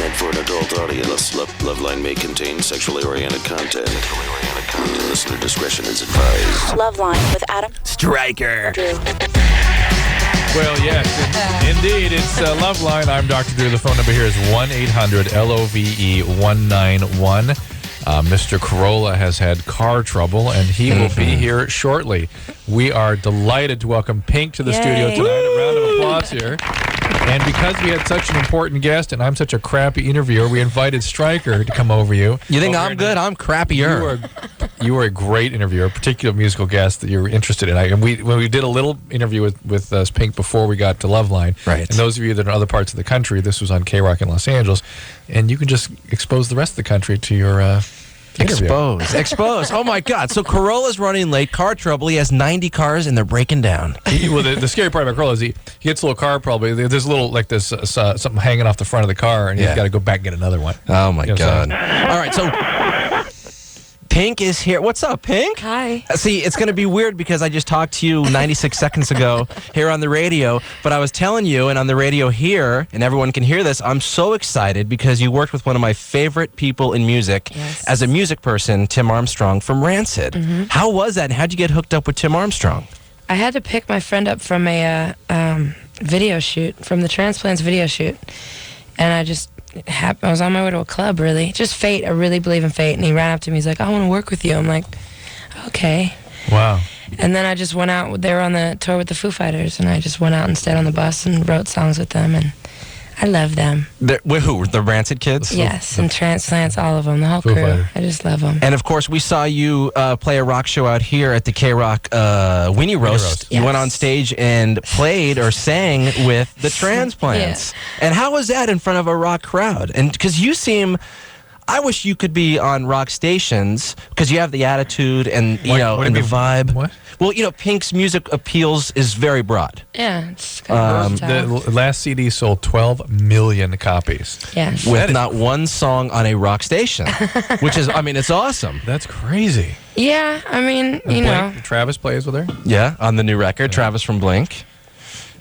meant for an adult audience. LoveLine may contain sexually oriented content. Listener discretion is advised. LoveLine with Adam Stryker. Drew. Well, yes, indeed. It's LoveLine. I'm Dr. Drew. The phone number here is 1-800-LOVE-191. Mr. Corolla has had car trouble, and he will be here shortly. We are delighted to welcome Pink to the studio tonight. A round of applause here. And because we had such an important guest, and I'm such a crappy interviewer, we invited Stryker to come over you. You think I'm good? I'm crappier. You were a great interviewer, a particular musical guest that you were interested in. And when we did a little interview with Pink before we got to LoveLine, right. And those of you that are in other parts of the country, this was on K-Rock in Los Angeles, and you can just expose the rest of the country to your interview. Expose. Oh, my God. So Corolla's running late, car trouble. He has 90 cars, and they're breaking down. Well, the scary part about Corolla is he gets a little car probably. There's a little, like this, something hanging off the front of the car, and he's got to go back and get another one. Oh, my God. All right, so Pink is here. What's up, Pink? Hi. See, it's going to be weird because I just talked to you 96 seconds ago here on the radio, but I was telling you, and on the radio here, and everyone can hear this, I'm so excited because you worked with one of my favorite people in music as a music person, Tim Armstrong from Rancid. Mm-hmm. How was that, and how'd you get hooked up with Tim Armstrong? I had to pick my friend up from a video shoot, from the Transplants video shoot, and I was on my way to a club, really. Just fate. I really believe in fate. And he ran up to me. He's like, I want to work with you. I'm like, okay. Wow. And then I just went out. They were on the tour with the Foo Fighters, and I just went out and stayed on the bus and wrote songs with them. And I love them. Who? The Rancid kids? Yes, and Transplants, all of them, the whole Foo crew. Fighters. I just love them. And, of course, we saw you play a rock show out here at the K-Rock Weenie Roast. Yes. You went on stage and played or sang with the Transplants. Yeah. And how was that in front of a rock crowd? And because you seem... I wish you could be on rock stations because you have the attitude and, and the vibe. What? Well, Pink's music appeals is very broad. Yeah, it's kind of The last CD sold 12 million copies. Yes. With not one song on a rock station, which is, it's awesome. That's crazy. Yeah, Blink, Travis plays with her? Yeah, on the new record, Travis from Blink.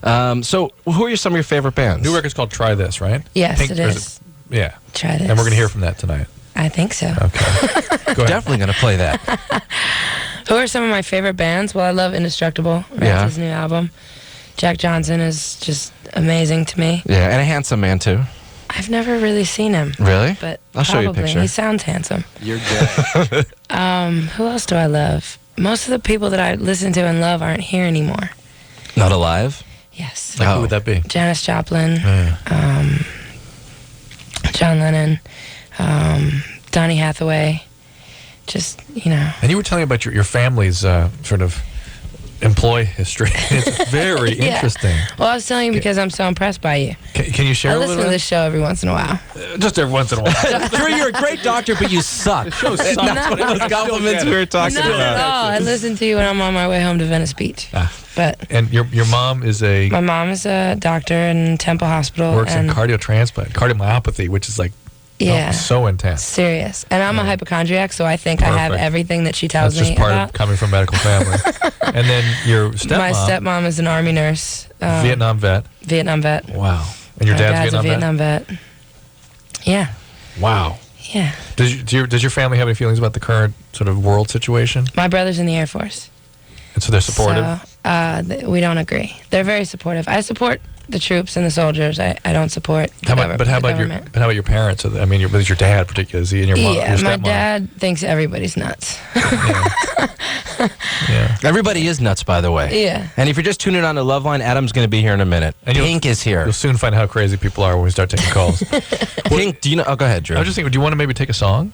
So who are some of your favorite bands? New record's called Try This, right? Yes, Pink, it is. Yeah. Try This. And we're going to hear from that tonight. I think so. Okay. Go ahead. Definitely going to play that. Who are some of my favorite bands? Well, I love Indestructible, Rancid's new album. Jack Johnson is just amazing to me. Yeah, and a handsome man, too. I've never really seen him. Really? But I'll show you a picture. He sounds handsome. You're good. Who else do I love? Most of the people that I listen to and love aren't here anymore. Not alive? Yes. Like, who would that be? Janis Joplin, John Lennon, Donny Hathaway, just, And you were telling me about your family's sort of employee history. It's very interesting. Well, I was telling you because I'm so impressed by you. Can you share I a listen little to bit? this show every once in a while. Just every once in a while. Drew, you're a great doctor, but you suck. The show sucks. That's one of those compliments we were talking Not about. at all. I listen to you when I'm on my way home to Venice Beach. But And your mom is my mom is a doctor in Temple Hospital. works in and cardiomyopathy, which is like so intense. serious. And I'm a hypochondriac, so I think I have Perfect. everything that she tells That's just me part about. of coming from a medical family. And then your stepmom, My stepmom is an Army nurse. Vietnam vet. Vietnam vet. Wow. And your My dad's a Vietnam Vietnam vet. Yeah. Wow. Yeah. Does your family have any feelings about the current sort of world situation? My brother's in the Air Force. And so they're supportive? So, we don't agree. They're very supportive. I support the troops and the soldiers. I don't support the How about your parents? Is your dad particularly? Is he and your mom? Yeah, your my stepmom? dad thinks everybody's nuts. Yeah. Everybody is nuts, by the way. Yeah. And if you're just tuning on to LoveLine, Adam's going to be here in a minute. And Pink is here. You'll soon find out how crazy people are when we start taking calls. Pink, do you know? Oh, go ahead, Drew. I was just thinking, do you want to maybe take a song?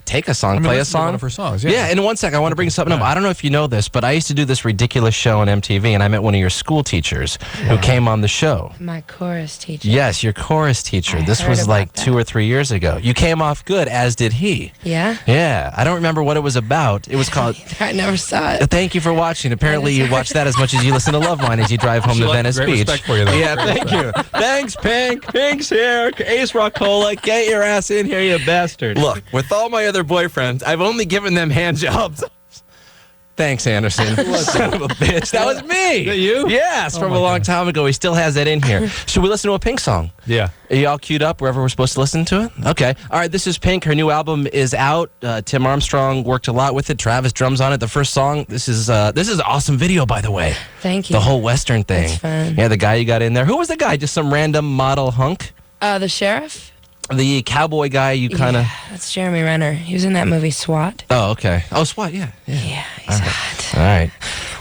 Take a song, play a listen to song. one of her songs. Yeah, in 1 sec, I want to bring something up. I don't know if you know this, but I used to do this ridiculous show on MTV, and I met one of your school teachers who came on the show. My chorus teacher. Yes, your chorus teacher. I This heard was about like that. 2 or 3 years ago. You came off good, as did he. Yeah? Yeah, I don't remember what it was about. It was called... I never saw it. Thank you for watching. Apparently, you watch that as much as you listen to LoveLine as you drive home to Venice Great Beach. respect for you, though. Yeah, thank you. Thanks, Pink. Pink's here. Ace Rockola, get your ass in here, you bastard. Look, with all my other boyfriends, I've only given them hand jobs. Thanks, Anderson. Son of a bitch. That was me. Is that you? Yes, from a long time ago. He still has that in here. Should we listen to a Pink song? Yeah. Are you all queued up wherever we're supposed to listen to it? Okay. All right, this is Pink. Her new album is out. Tim Armstrong worked a lot with it. Travis drums on it. The first song. This is an awesome video, by the way. Thank you. The whole Western thing. That's fun. Yeah, the guy you got in there. Who was the guy? Just some random model hunk? The sheriff? The cowboy guy you kind of... Yeah, that's Jeremy Renner. He was in that movie SWAT. Oh, okay. Oh, SWAT, yeah. Yeah, he's hot. All right.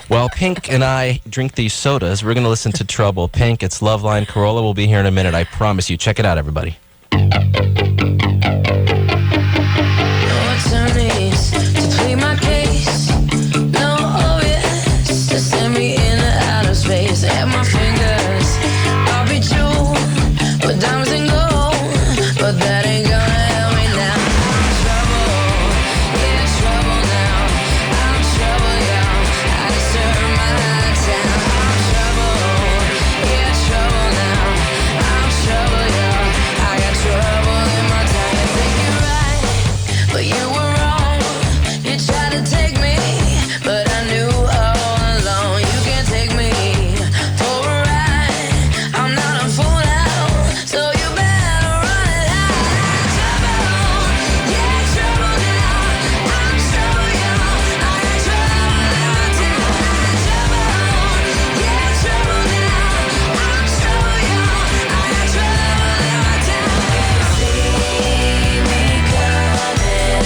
Well, Pink and I drink these sodas. We're going to listen to Trouble. Pink, it's LoveLine. Corolla will be here in a minute. I promise you. Check it out, everybody. Attorneys to plead my case. No obvious to send me into outer space. At my fingers, I'll be jeweled with diamonds and gold, but that ain't gonna help me now. I'm trouble, yeah, trouble now. I'm trouble, y'all. I deserve my town. I'm trouble, yeah, trouble now. I'm trouble, y'all. I got trouble in my town. You think you're right, but you were wrong. You tried to take me, but I knew all along you can't take me for a ride. I'm not a fool now, so you better run it out. Trouble, yeah, trouble now. I'm trouble, y'all. I got trouble in my town. Trouble, yeah, trouble now. I'm trouble, y'all. I got trouble in my town. See me coming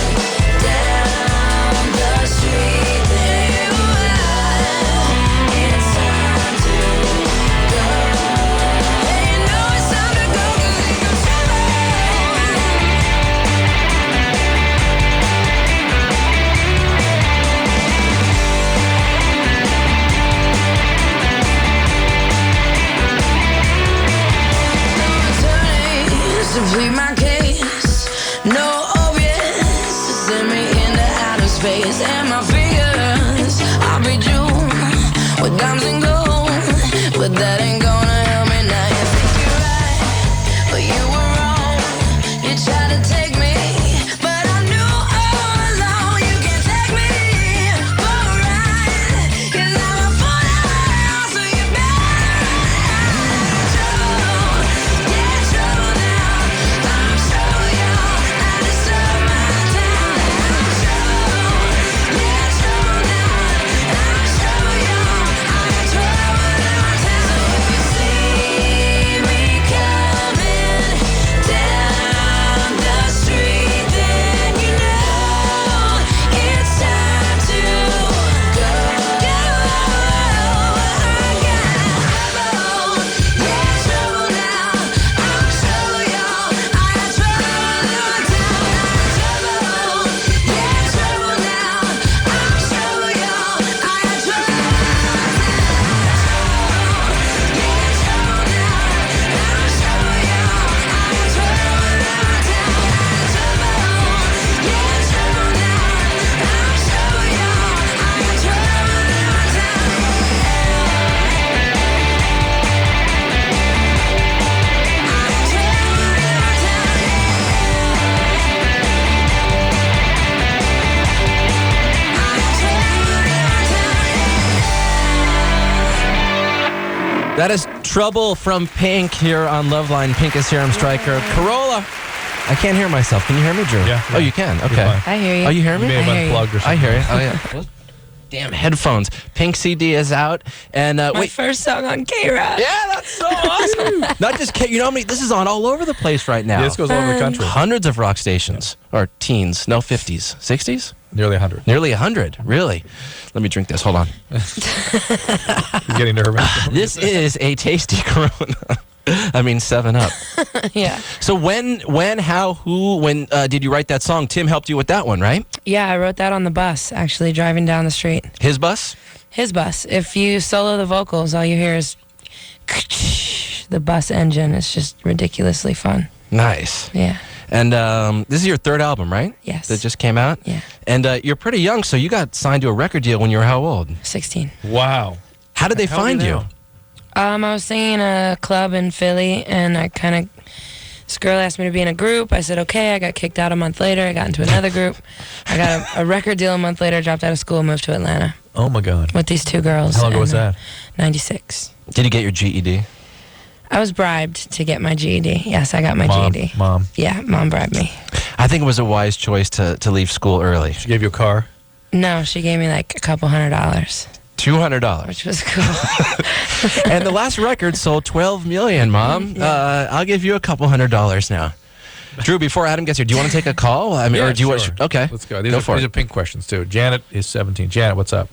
down the street, then you out. It's time to go. Hey, you know it's time to go, 'cause you can trouble. Attorneys to plead my case. No obvious to send me into outer space. And my fingers, I'll be jeweled with diamonds and gold, but that ain't gonna help me now. You think you're right, but you were wrong. You tried to take me, but I knew all along you can't take me for a ride. 'Cause I'm a fool now, so you better trouble, yeah, trouble now. I'm trouble, y'all. I deserve my town. I'm trouble, yeah, trouble now. I'm trouble, y'all. I got trouble in my town. So if you see me coming down the street, then you know it's time to go. I got trouble, yeah, trouble now. I'm trouble, y'all. I got trouble in my town. Trouble, yeah, trouble now. I'm trouble, y'all. I got trouble in my town. Yeah, trouble now. I'm trouble, y'all. I got trouble in my town. Trouble, yeah, trouble now. I'm trouble, y'all. I got trouble in my That is Trouble from Pink here on LoveLine. Pink is here. I'm Stryker. Corolla. I can't hear myself. Can you hear me, Drew? Yeah. Oh, you can? You're Okay. fine. I hear you. Oh, you hear You me? may have I hear you. unplugged or something. I hear you. Oh, yeah. Damn headphones. Pink CD is out. And My wait. first song on K-Rock. Yeah, that's so awesome. Not just you know how many, this is on all over the place right now. Yeah, this goes all over the country. Hundreds of rock stations. Or teens. No, 50s. 60s? Nearly 100. Nearly 100. Really? Let me drink this. Hold on. He's getting nervous. This is a tasty Corona. I mean, 7-Up. Yeah. So when, how, who, when did you write that song? Tim helped you with that one, right? Yeah, I wrote that on the bus, actually, driving down the street. His bus? His bus. If you solo the vocals, all you hear is the bus engine. It's just ridiculously fun. Nice. Yeah. And this is your third album, right? Yes. That just came out? Yeah. And you're pretty young, so you got signed to a record deal when you were how old? 16. Wow. How did they How old are find you you? now? I was singing in a club in Philly, and I kind of, this girl asked me to be in a group. I said, okay. I got kicked out a month later. I got into another group. I got a record deal a month later, dropped out of school, moved to Atlanta. Oh, my God. with these two girls. How long ago was in, that? 96. Did you get your GED? I was bribed to get my GED. Yes, I got my GED. Mom. Yeah, Mom bribed me. I think it was a wise choice to leave school early. She gave you a car? No, she gave me like a couple $100, $200. which was cool. And the last record sold 12 million, Mom. I'll give you a couple $100 now. Drew, before Adam gets here, do you want to take a call? I mean, Yeah, or do you sure. want? Okay, Let's go. Go These for are it. Pink questions, too. Janet is 17. Janet, what's up?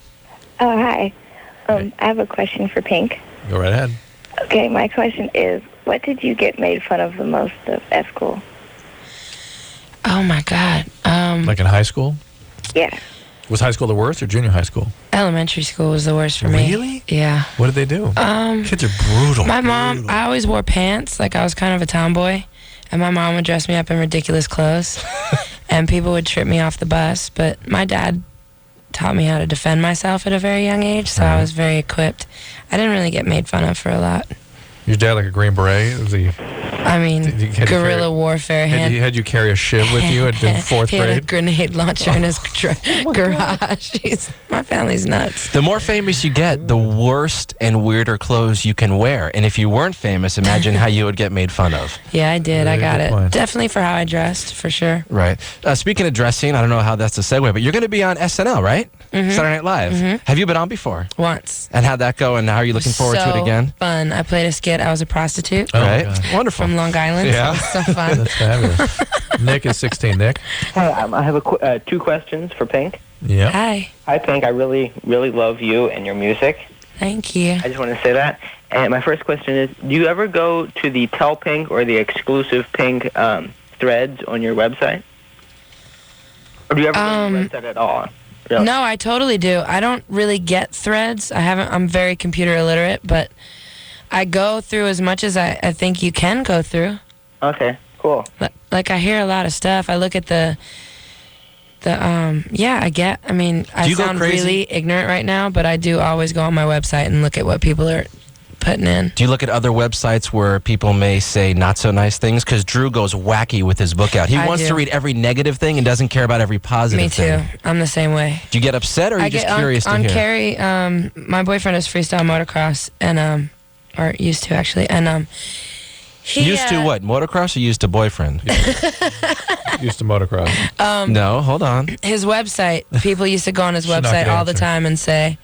Oh, hi. I have a question for Pink. Go right ahead. Okay, my question is, what did you get made fun of the most at school? Oh my God. Like in high school? Yeah. Was high school the worst or junior high school? Elementary school was the worst for me. Really? Yeah. What did they do? Kids are brutal. My mom, I always wore pants. Like I was kind of a tomboy. And my mom would dress me up in ridiculous clothes. And people would trip me off the bus. But my dad taught me how to defend myself at a very young age. So I was very equipped. I didn't really get made fun of for a lot. Your dad like a Green Beret? Was he? I mean, Did you- had you guerrilla carry- warfare. Had you carry a shiv with you in fourth He had a grade? grenade launcher in his garage. My family's nuts. The more famous you get, the worst and weirder clothes you can wear. And if you weren't famous, imagine how you would get made fun of. Yeah, I did. I Very got good it. point. Definitely for how I dressed, for sure. Right. Speaking of dressing, I don't know how that's a segue, but you're going to be on SNL, right? Saturday Night Live. Have you been on before? Once. And how'd that go? And how are you looking forward to it again? Fun. I played a skit. I was a prostitute Oh, Right. God. Wonderful. from Long Island. Yeah. So it was so fun. That's fabulous. Nick is 16. Nick? Hi, I have two questions for Pink. Yeah. Hi. Hi, Pink. I really, really love you and your music. Thank you. I just want to say that. And my first question is, do you ever go to the Tell Pink or the exclusive Pink threads on your website? Or do you ever go to the website at all? Really? No, I totally do. I don't really get threads. I'm very computer illiterate, but I go through as much as I think you can go through. Okay, cool. Like I hear a lot of stuff. I look at I you go sound crazy? really ignorant right now, but I do always go on my website and look at what people are putting in. Do you look at other websites where people may say not so nice things? Because Drew goes wacky with his book out. He I wants do. to read every negative thing and doesn't care about every positive Me too. thing. I'm the same way. Do you get upset or are you just curious on to hear? Carrie, my boyfriend is freestyle motocross and or used to actually, and he Used to what? Motocross or used to boyfriend? Used to motocross. No, hold on. his website. People used to go on his She's not website gonna all the answer. time and say,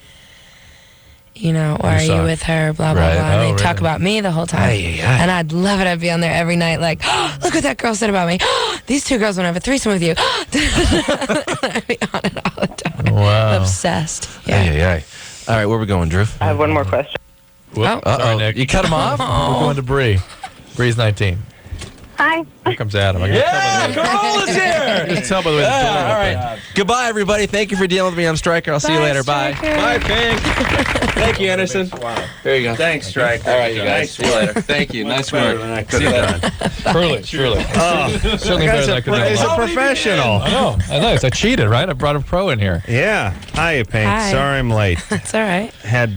you know, why are you suck. with her? Blah blah Right. blah. And Oh, they talk really? about me the whole time. Ay, ay, ay. And I'd love it. I'd be on there every night, like, look what that girl said about me. These two girls want to have a threesome with you. I'd be on it all the time. Wow. Obsessed. Yeah. Ay, ay, ay. All right, where we going, Drew? I have one more question. Whoop. Oh. Sorry, Uh-oh. Nick. You cut him off? We're going to Bree. Bree's 19. Hi. Here comes Adam. I can Corolla's here! just tell by the way the door All opened. right. Goodbye, everybody. Thank you for dealing with me. I'm Stryker. I'll see you Bye, later. Bye. Stryker. Bye, Pink. Thank you, Anderson. Here you go. Thanks, Stryker. All right, you guys. See you later. Thank you. Nice work. See you later. Truly. Certainly better than I could have He's a done. professional. I know. I cheated, right? I brought a pro in here. Yeah. Hiya, Pink. Hi. Sorry I'm late. It's all right. Had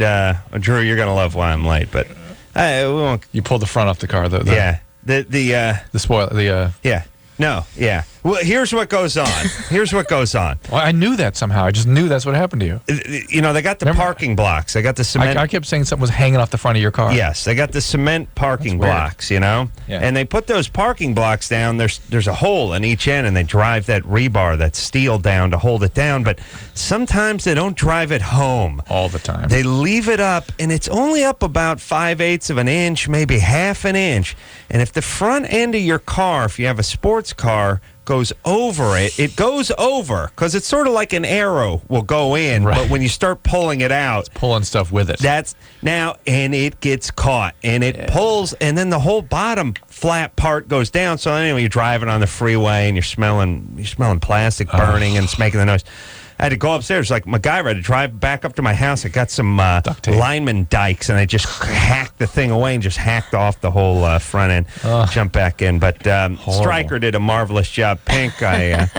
Drew, you're gonna love why I'm late, but we won't. You pulled the front off the car. Yeah. The spoiler. yeah. No. Yeah. Well, here's what goes on. Well, I knew that somehow. I just knew that's what happened to you. You know, they got the Remember- parking blocks. They got the cement. I kept saying something was hanging off the front of your car. Yes, they got the cement parking That's weird. blocks, you know? Yeah. And they put those parking blocks down. There's a hole in each end, and they drive that rebar, that steel down to hold it down. But sometimes they don't drive it home. All the time. They leave it up, and it's only up about 5/8 of an inch, maybe half an inch. And if the front end of your car, if you have a sports car, goes over it, it goes over because it's sort of like an arrow will go in, Right. but when you start pulling it out, Pulling stuff with it. that's now, and it gets caught, and it pulls, and then the whole bottom flat part goes down. So anyway, you're driving on the freeway, and you're smelling plastic burning, and it's making the noise. I had to go upstairs like MacGyver. I had to drive back up to my house. I got some tape. lineman dikes, and I just hacked the thing away and just hacked off the whole front end. Jumped back in, but Stryker did a marvelous job. Pink, I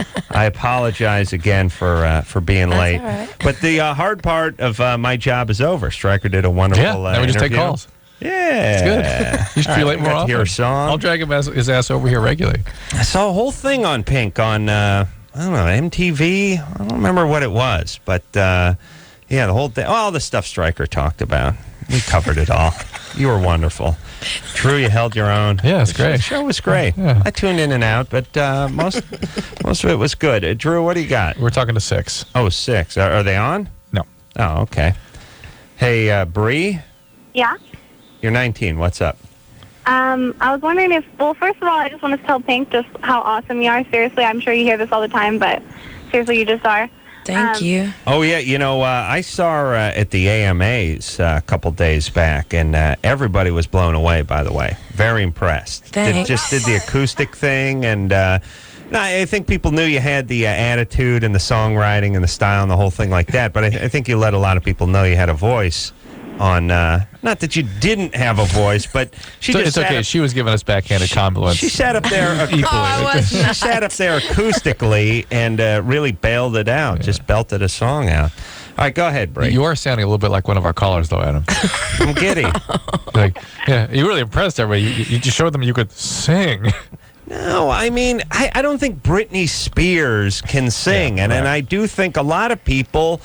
apologize again for being late. all right. But the hard part of my job is over. Stryker did a wonderful Yeah, now we just take interview. calls. Yeah. It's good. You should be late we more got to often. hear a song. I'll drag his ass over here regularly. I saw a whole thing on Pink on, I don't know, MTV. I don't remember what it was, but Yeah, the whole thing. All the stuff Stryker talked about. We covered it all. You were wonderful. Drew, you held your own. Yeah, it's great. The show was great. Yeah. I tuned in and out, but most of it was good. Drew, what do you got? We're talking to 6. Oh, 6. Are they on? No. Oh, okay. Hey, Bree, Yeah. you're 19. What's up? I was wondering if, well, first of all, I just want to tell Pink just how awesome you are. Seriously, I'm sure you hear this all the time, but seriously, you just are. Thank you. Oh, yeah. You know, I saw her at the AMAs a couple days back, and everybody was blown away, by the way. Very impressed. Thanks. Just did the acoustic thing, and no, I think people knew you had the attitude and the songwriting and the style and the whole thing like that, but I think you let a lot of people know you had a voice on, not that you didn't have a voice, but she just It's okay. She was giving us backhanded compliments. She sat up there Oh, I was she not. sat up there acoustically and really bailed it out, just belted a song out. All right, go ahead, Bree. You are sounding a little bit like one of our callers, though, Adam. I'm giddy. Like, yeah, you really impressed everybody. You just showed them you could sing. No, I mean, I don't think Britney Spears can sing, Yeah, and right. I do think a lot of people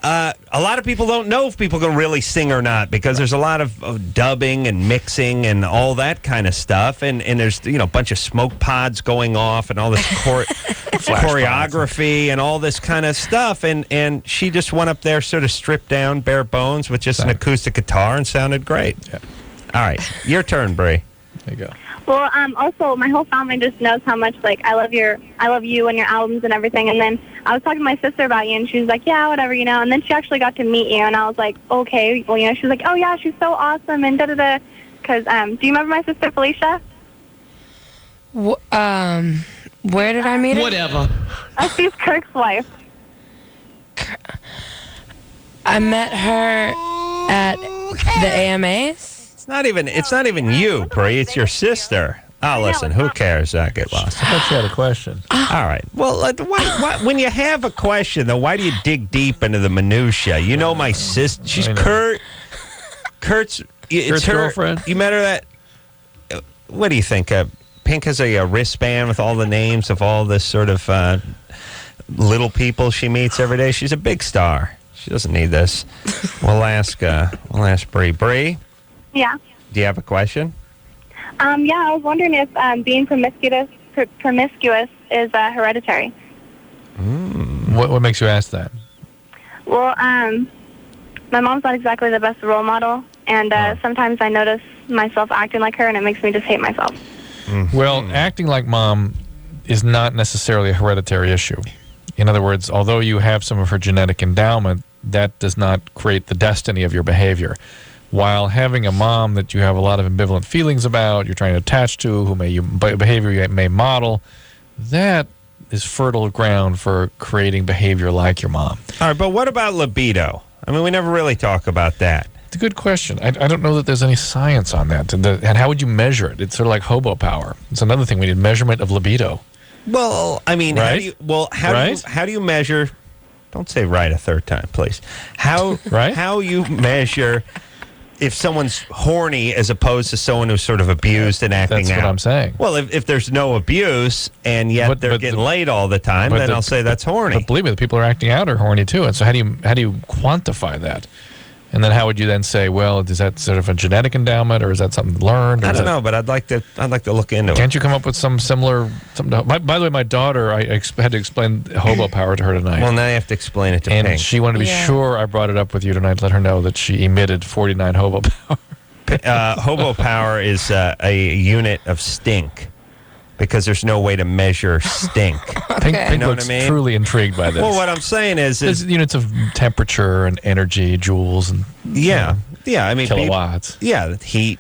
don't know if people can really sing or not because there's a lot of dubbing and mixing and all that kind of stuff, and there's a bunch of smoke pods going off and all this choreography and all this kind of stuff, and she just went up there sort of stripped down, bare bones with just an acoustic guitar and sounded great. Yeah. All right, your turn, Bree. There you go. Well, also, my whole family just knows how much, like, I love you and your albums and everything. And then I was talking to my sister about you, and she was like, yeah, whatever, And then she actually got to meet you, and I was like, okay. Well, she was like, oh, yeah, she's so awesome, and da-da-da. Because, do you remember my sister, Felicia? Where did I meet her? Whatever. She's Kirk's wife. I met her at the AMAs. It's not even you, Bree. It's your sister. Oh, listen, who cares? Get lost. I thought she had a question. All right. Well, why, when you have a question, though, why do you dig deep into the minutia? You know my sister. She's I know. Kurt's her girlfriend? You met her at... What do you think? Pink has a wristband with all the names of all this sort of little people she meets every day. She's a big star. She doesn't need this. We'll ask Bree. Bree? Yeah. Do you have a question? Yeah, I was wondering if being promiscuous is hereditary. What makes you ask that? Well, my mom's not exactly the best role model, and sometimes I notice myself acting like her, and it makes me just hate myself. Well, acting like mom is not necessarily a hereditary issue. In other words, although you have some of her genetic endowment, that does not create the destiny of your behavior. While having a mom that you have a lot of ambivalent feelings about, you're trying to attach to, behavior you may model, that is fertile ground for creating behavior like your mom. All right, but what about libido? I mean, we never really talk about that. It's a good question. I don't know that there's any science on that. And how would you measure it? It's sort of like hobo power. It's another thing. We need measurement of libido. Well, I mean, Right? how do you measure? Don't say right a third time, please. How Right? How you measure if someone's horny as opposed to someone who's sort of abused and acting That's out? what I'm saying. Well, if there's no abuse and yet they're getting laid all the time, then I'll say that's horny. But believe me, the people who are acting out are horny too. And so how do you quantify that? And then how would you then say, well, is that sort of a genetic endowment, or is that something learned? I don't know, but I'd like to look into it. Can't you come up with some similar? By the way, my daughter, I had to explain hobo power to her tonight. Well, now you have to explain it to and Pink. she wanted to be sure I brought it up with you tonight. Let her know that she emitted 49 hobo power. Hobo power is a unit of stink because there's no way to measure stink. Pink You know what looks I mean? truly intrigued by this. Well, what I'm saying is There's units of temperature and energy, joules, and yeah. I mean, kilowatts. Heat,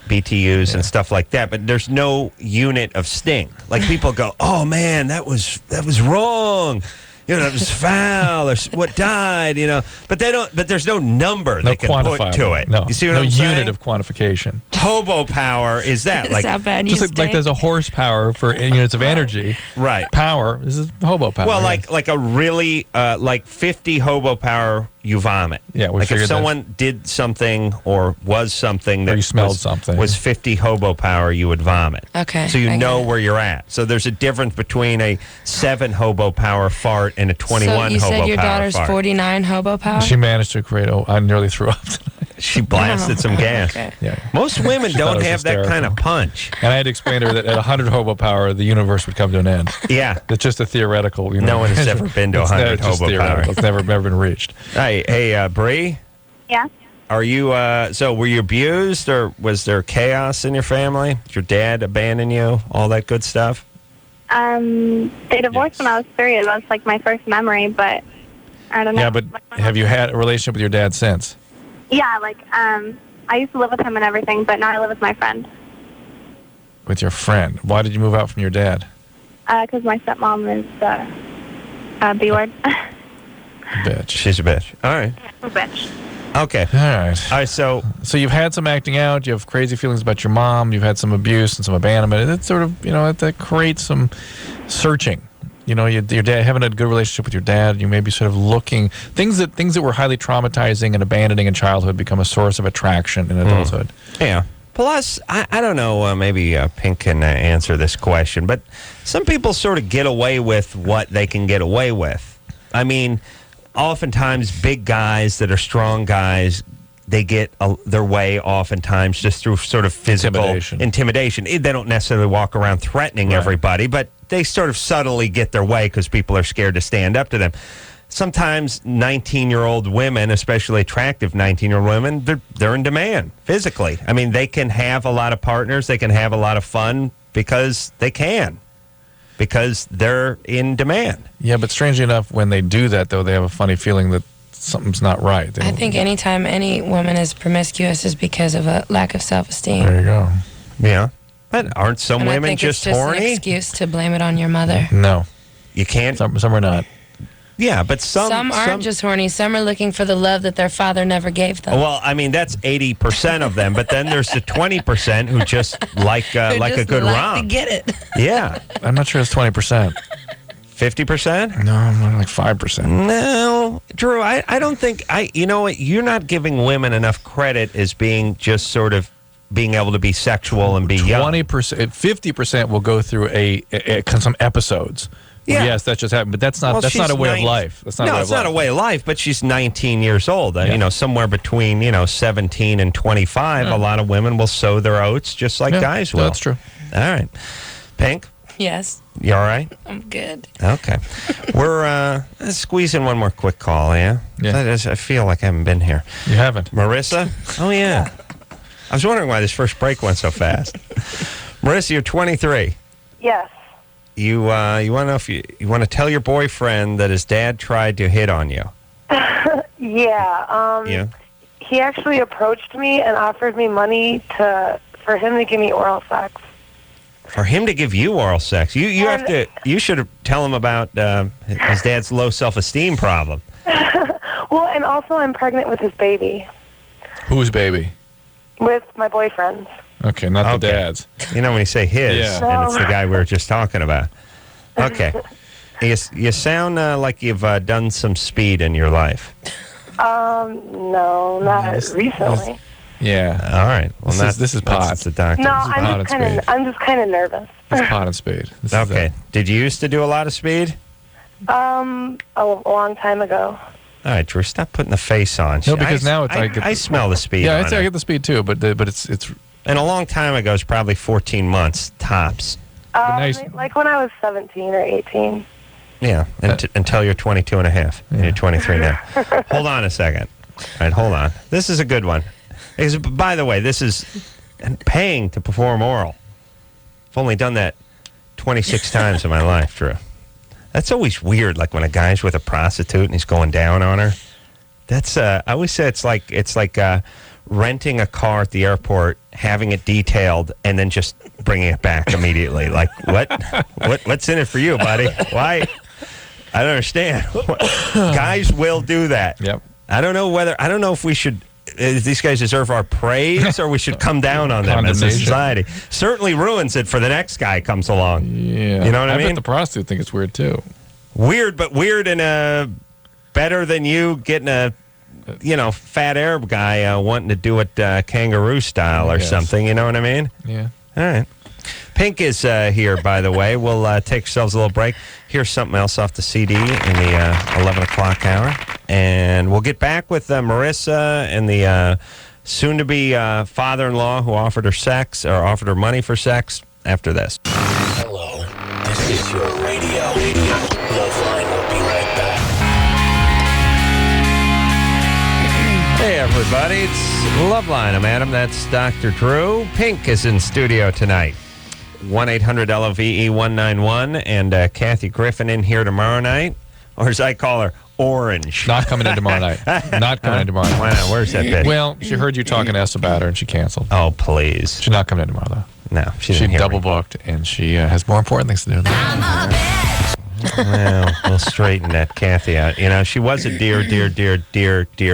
BTUs, and stuff like that. But there's no unit of stink. Like people go, "Oh man, that was wrong. That was foul, or what died." But they don't. But there's no number they can put to it. No, You see what no I'm unit saying? of quantification. Hobo power is that That's how bad you Just like there's a horsepower for units of energy. right? Power. This is hobo power. Well, yes. like a really like 50 hobo power you vomit. Yeah, we like if figured that. someone did something or was something that you smelled something. was 50 hobo power, you would vomit. Okay, So you I know get it. where you're at. So there's a difference between a 7 hobo power fart and a 21 So you hobo said your power daughter's fart. 49 hobo power? She managed to create. Oh, I nearly threw up tonight. She blasted some gas. Okay. Yeah. Most women She thought don't it was have that kind of hysterical. punch. And I had to explain to her that at 100 hobo power, the universe would come to an end. Yeah. It's just a theoretical. No one has ever been to It's 100 just hobo theoretical. power. It's never been reached. Hey, Bree, Yeah. are you, so were you abused or was there chaos in your family? Did your dad abandon you? All that good stuff? They divorced when I was 3. That was like my first memory, but I don't know. Yeah, but have you had a relationship with your dad since? Yeah, like I used to live with him and everything, but now I live with my friend. With your friend? Why did you move out from your dad? Because my stepmom is B-word. Bitch. She's a bitch. All right. Bitch. Okay. All right. All right, so So you've had some acting out. You have crazy feelings about your mom. You've had some abuse and some abandonment. It's sort of, that creates some searching. Your dad, having a good relationship with your dad, you may be sort of looking things that were highly traumatizing and abandoning in childhood become a source of attraction in adulthood. yeah. Plus, I don't know, maybe Pink can answer this question, but some people sort of get away with what they can get away with. I mean, oftentimes big guys that are strong guys, they get their way oftentimes just through sort of physical intimidation. They don't necessarily walk around threatening everybody, but they sort of subtly get their way because people are scared to stand up to them. Sometimes 19-year-old women, especially attractive 19-year-old women, they're in demand physically. I mean, they can have a lot of partners. They can have a lot of fun because they can. Because they're in demand. Yeah, but strangely enough, when they do that, though, they have a funny feeling that something's not right. I think anytime any woman is promiscuous is because of a lack of self-esteem. There you go. Yeah. But aren't some And I women think just it's just horny? an excuse to blame it on your mother. No. You can't. Some are not. Yeah, but Some aren't just horny. Some are looking for the love that their father never gave them. Well, I mean, that's 80% of them, but then there's the 20% who just like a good like romp. to get it. Yeah. I'm not sure it's 20%. 50%? No, I'm not like 5%. No, Drew, I don't think you know what, you're not giving women enough credit as being just sort of being able to be sexual and be young. 20%, 50% will go through some episodes. Yeah. Yes, that just happened, but that's not a way of life. That's not it's not a way of life, but she's 19 years old. Yeah. Somewhere between, 17 and 25, a lot of women will sow their oats just like guys will. That's true. All right. Pink, Yes, you all right? I'm good. Okay. We're let's squeeze in one more quick call, yeah? Yeah. I feel like I haven't been here. You haven't. Marissa? Oh, yeah. I was wondering why this first break went so fast. Marissa, you're 23. Yes. You want to know if you want to tell your boyfriend that his dad tried to hit on you? Yeah. Yeah. He actually approached me and offered me money for him to give me oral sex. For him to give you oral sex, you should tell him about his dad's low self-esteem problem. Well, and also I'm pregnant with his baby. Whose baby? With my boyfriend's. Okay, not the dad's. You know when you say his, Yeah. and it's the guy we were just talking about. Okay. You sound like you've done some speed in your life. No, not recently. Yeah. All right. Well, This is pot. That's the doctor. No, pot and I'm just kind of nervous. It's pot and speed. Okay. Did you used to do a lot of speed? A long time ago. All right, Drew, stop putting the face on. No, because now it's I smell the speed. Yeah, on I it. get the speed too, but it's And a long time ago, it's probably 14 months tops. nice. Like when I was 17 or 18. Yeah, until you're 22 and a half. And you're 23 now. Hold on a second. All right, hold on. This is a good one. Because, by the way, this is paying to perform oral. I've only done that 26 times in my life, Drew. That's always weird, like when a guy's with a prostitute and he's going down on her. That's I always say it's like renting a car at the airport, having it detailed, and then just bringing it back immediately. Like, what's in it for you, buddy? Why? I don't understand. Guys will do that. Yep. I don't know if we should. These guys deserve our praise, or we should come down on them as a society. Certainly ruins it for the next guy comes along. Yeah. You know what I I mean? bet the prostitute think it's weird too. Weird, but weird in a better than you getting a fat Arab guy wanting to do it kangaroo style or something. You know what I mean? Yeah. All right. Pink is here, by the way. We'll take ourselves a little break. Here's something else off the CD in the 11 o'clock hour. And we'll get back with Marissa and the soon-to-be father-in-law who offered her money for sex after this. Hello, this is your radio. LoveLine will be right back. Hey, everybody. It's LoveLine. I'm Adam. That's Dr. Drew. Pink is in studio tonight. 1-800-LOVE-191. And Kathy Griffin in here tomorrow night. Or as I call her, Orange. Not coming in tomorrow night. Not coming in tomorrow night. Wow, where's that bitch? Well, she heard you talking to us about her and she canceled. Oh, please. She's not coming in tomorrow, though. No, she double booked and she has more important things to do. Well, we'll straighten that Kathy out. She was a dear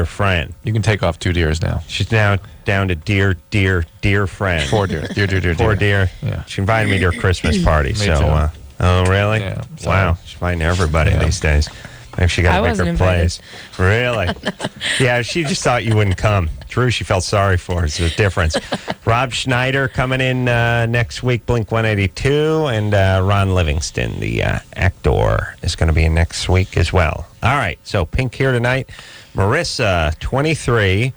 friend. You can take off 2 deers now. She's now down to dear friend. 4 deer. Dear. 4 deer. Yeah. She invited me to her Christmas party. Me too. Oh, really? Yeah. Wow. She's inviting everybody these days. Maybe she got a bigger place. Really? Yeah, she just thought you wouldn't come. Drew, she felt sorry for. It's a difference. Rob Schneider coming in next week, Blink 182, and Ron Livingston, the actor, is going to be in next week as well. All right, so Pink here tonight. Marissa, 23,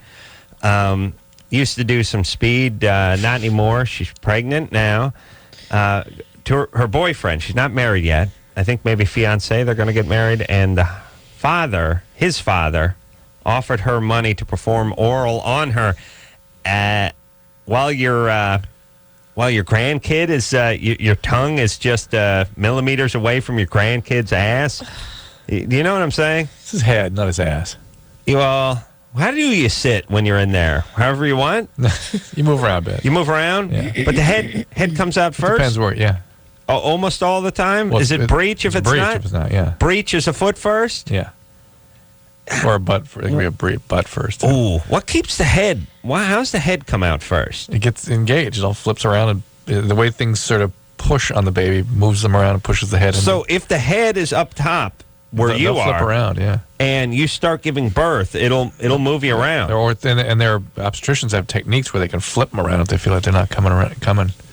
used to do some speed, not anymore. She's pregnant now. To her boyfriend, she's not married yet. I think maybe fiance, they're going to get married, and the his father, offered her money to perform oral on her while your grandkid is your tongue is just millimeters away from your grandkid's ass. Do you know what I'm saying? It's his head, not his ass. Well, how do you sit when you're in there? However you want. You move around a bit. You move around, but the head comes out first. Depends where. Yeah. Oh, almost all the time? Well, is it breach if it's breach not? If it's not, yeah. Breach is a foot first? Yeah. Or a butt. It could be a butt first. Ooh, what keeps the head? How's the head come out first? It gets engaged. It all flips around, and the way things sort of push on the baby moves them around and pushes the head. So if the head is up top where you they'll flip around, yeah. And you start giving birth, it'll move you around. And their obstetricians have techniques where they can flip them around if they feel like they're not coming.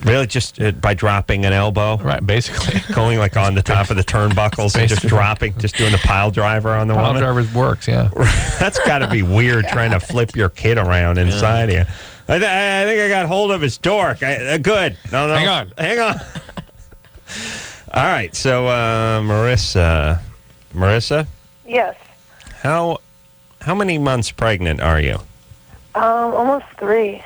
Really, just by dropping an elbow, right? Basically, going like on the top of the turnbuckles and just dropping, just doing the pile driver on the woman. Pile drivers works, yeah. That's got to be weird trying to flip your kid around inside you. I think I got hold of his dork. Good. No. Hang on. All right. So, Marissa. Yes. How many months pregnant are you? Almost 3.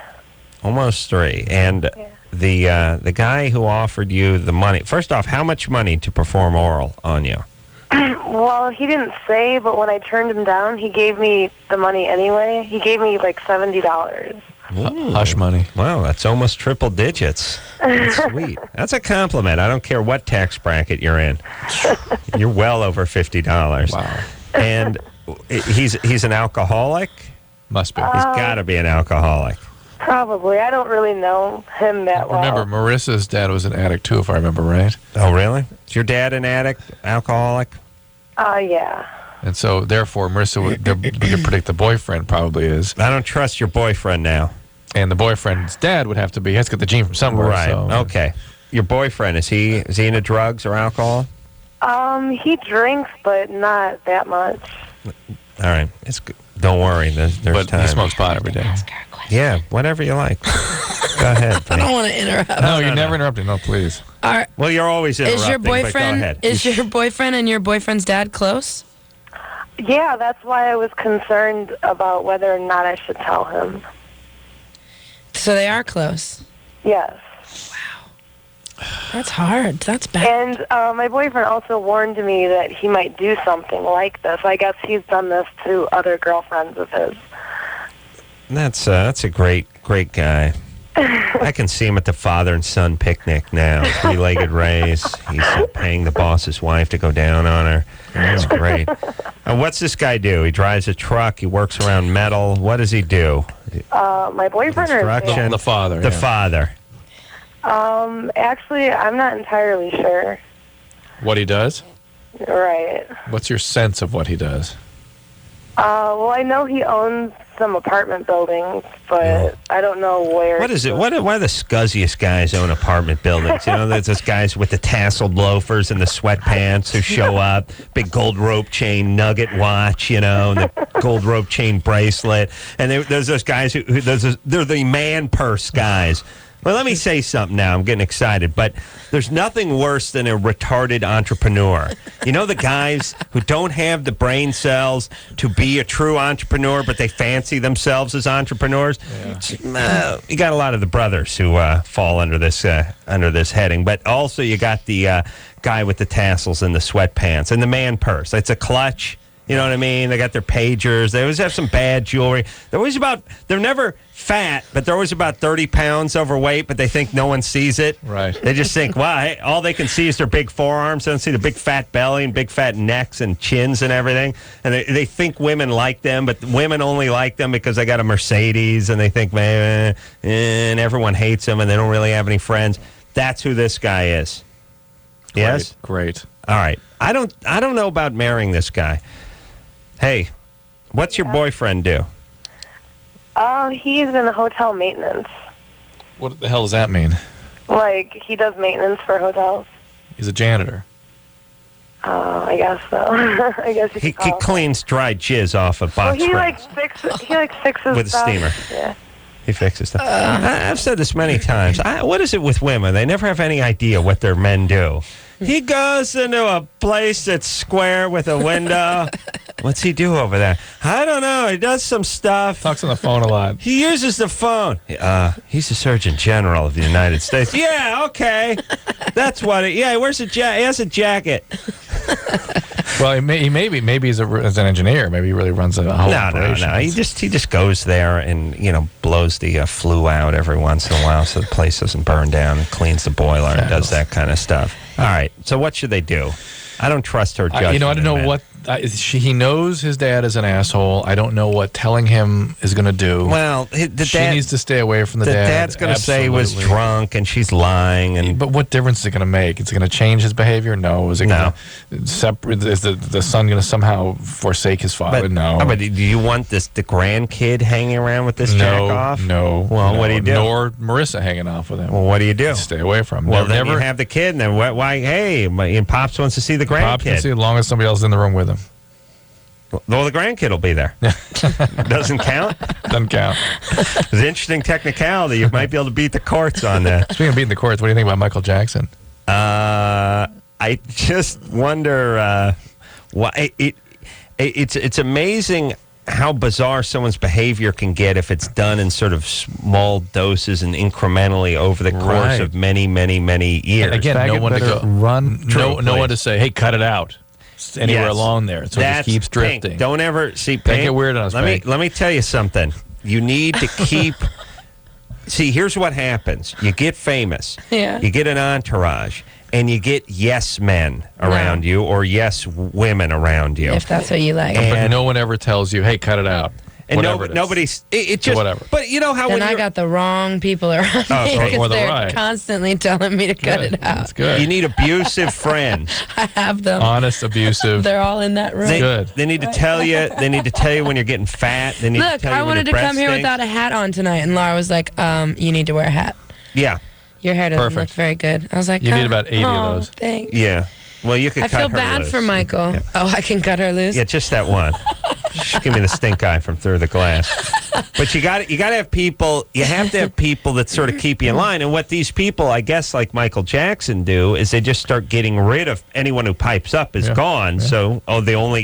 Almost 3. And the guy who offered you the money. First off, how much money to perform oral on you? Well, he didn't say, but when I turned him down, he gave me the money anyway. He gave me like $70. Hush money. Wow, that's almost triple digits. That's sweet. That's a compliment. I don't care what tax bracket you're in. You're well over $50. Wow. And he's an alcoholic? Must be. He's got to be an alcoholic. Probably. I don't really know him that well. Remember, Marissa's dad was an addict too, if I remember right. Oh, really? Is your dad an addict, alcoholic? Yeah. And so, therefore, Marissa, we could predict the boyfriend probably is. I don't trust your boyfriend now. And the boyfriend's dad would have to be. He has to get the gene from somewhere. Right. So. Okay. Your boyfriend, is he into drugs or alcohol? He drinks, but not that much. All right. It's good. Don't worry. There's but time. He smokes pot every day. Yeah, whatever you like. Go ahead. I don't want to interrupt. No, you're never interrupting. No, please. Well, you're always interrupting. Is your boyfriend and your boyfriend's dad close? Yeah, that's why I was concerned about whether or not I should tell him. So they are close? Yes. Wow. That's hard. That's bad. And my boyfriend also warned me that he might do something like this. I guess he's done this to other girlfriends of his. That's a great guy. I can see him at the father and son picnic now. 3-legged race. He's paying the boss's wife to go down on her. That's great. And what's this guy do? He drives a truck. He works around metal. What does he do? My boyfriend or the father. The father. Actually, I'm not entirely sure. What he does? Right. What's your sense of what he does? Well, I know he owns some apartment buildings, but I don't know where. What is it? Why do the scuzziest guys own apartment buildings? You know, there's those guys with the tasseled loafers and the sweatpants who show up, big gold rope chain nugget watch, you know, and the gold rope chain bracelet. And there's those guys they're the man purse guys. Well, let me say something now. I'm getting excited, but there's nothing worse than a retarded entrepreneur. You know the guys who don't have the brain cells to be a true entrepreneur, but they fancy themselves as entrepreneurs? Yeah. You got a lot of the brothers who fall under this heading, but also you got the guy with the tassels and the sweatpants and the man purse. It's a clutch. You know what I mean? They got their pagers. They always have some bad jewelry. They're never fat, but they're always about 30 pounds overweight, but they think no one sees it. Right. They just think, wow, hey, all they can see is their big forearms. They don't see the big fat belly and big fat necks and chins and everything. And they think women like them, but women only like them because they got a Mercedes, and they think, man, and everyone hates them, and they don't really have any friends. That's who this guy is. Yes? Great. All right. I don't know about marrying this guy. Hey, what's your boyfriend do? He's in hotel maintenance. What the hell does that mean? Like, he does maintenance for hotels. He's a janitor. I guess so. I guess He cleans dry jizz off of box he springs fixes with a stuff. steamer. Yeah. He fixes stuff. I've said this many times. What is it with women? They never have any idea what their men do. He goes into a place that's square with a window. What's he do over there? I don't know. He does some stuff. Talks on the phone a lot. He uses the phone. He's the Surgeon General of the United States. Yeah, okay. That's what it... Yeah, he wears he has a jacket. Well, maybe he's as an engineer. Maybe he really runs a whole operation. No. He just goes there and, blows the flue out every once in a while so the place doesn't burn down, and cleans the boiler and does that kind of stuff. All right. So what should they do? I don't trust her judgment. I don't know what... he knows his dad is an asshole. I don't know what telling him is going to do. Well, she needs to stay away from the dad. The dad's going to say he was drunk and she's lying. But what difference is it going to make? Is it going to change his behavior? No. Is it going to separate? Is the son going to somehow forsake his father? No. But do you want the grandkid hanging around with this jack off? No. Well, what do you do? Nor Marissa hanging off with him. Well, what do you do? Stay away from him. Well, then you have the kid, and then why? Hey, Pops wants to see the grandkid. Pops can see as long as somebody else is in the room with him. Well, the grandkid will be there. Doesn't count? Doesn't count. It's an interesting technicality. You might be able to beat the courts on that. Speaking of beating the courts, what do you think about Michael Jackson? I just wonder why it's amazing how bizarre someone's behavior can get if it's done in sort of small doses and incrementally over the course of many, many, many years. And again, no one to go run. No one to say, "Hey, cut it out." Anywhere along there, so it just keeps drifting. Pink. Don't ever see. Don't get weird on us. Let me tell you something. You need to keep. See, here's what happens. You get famous. Yeah. You get an entourage, and you get yes men around you or yes women around you. If that's what you like. But no one ever tells you, "Hey, cut it out." And nobody's. It just. Whatever. But you know how then when I got the wrong people around me because they're constantly telling me to cut it out. That's good. You need abusive friends. I have them. Honest, abusive. They're all in that room. They need to tell you. They need to tell you when you're getting fat. They need to Look, tell you I wanted to come here without a hat on tonight, and Laura was like, "You need to wear a hat. Yeah. Your hair doesn't look very good." I was like, "You need about 80 of those." Thanks. Yeah. Well, you could. I cut feel her bad loose. for Michael. Yeah. Oh, I can cut her loose. Yeah, just that one. Just give me the stink eye from through the glass. But you got to have people. You have to have people that sort of keep you in line. And what these people, I guess, like Michael Jackson, do is they just start getting rid of anyone who pipes up is gone. Yeah. So,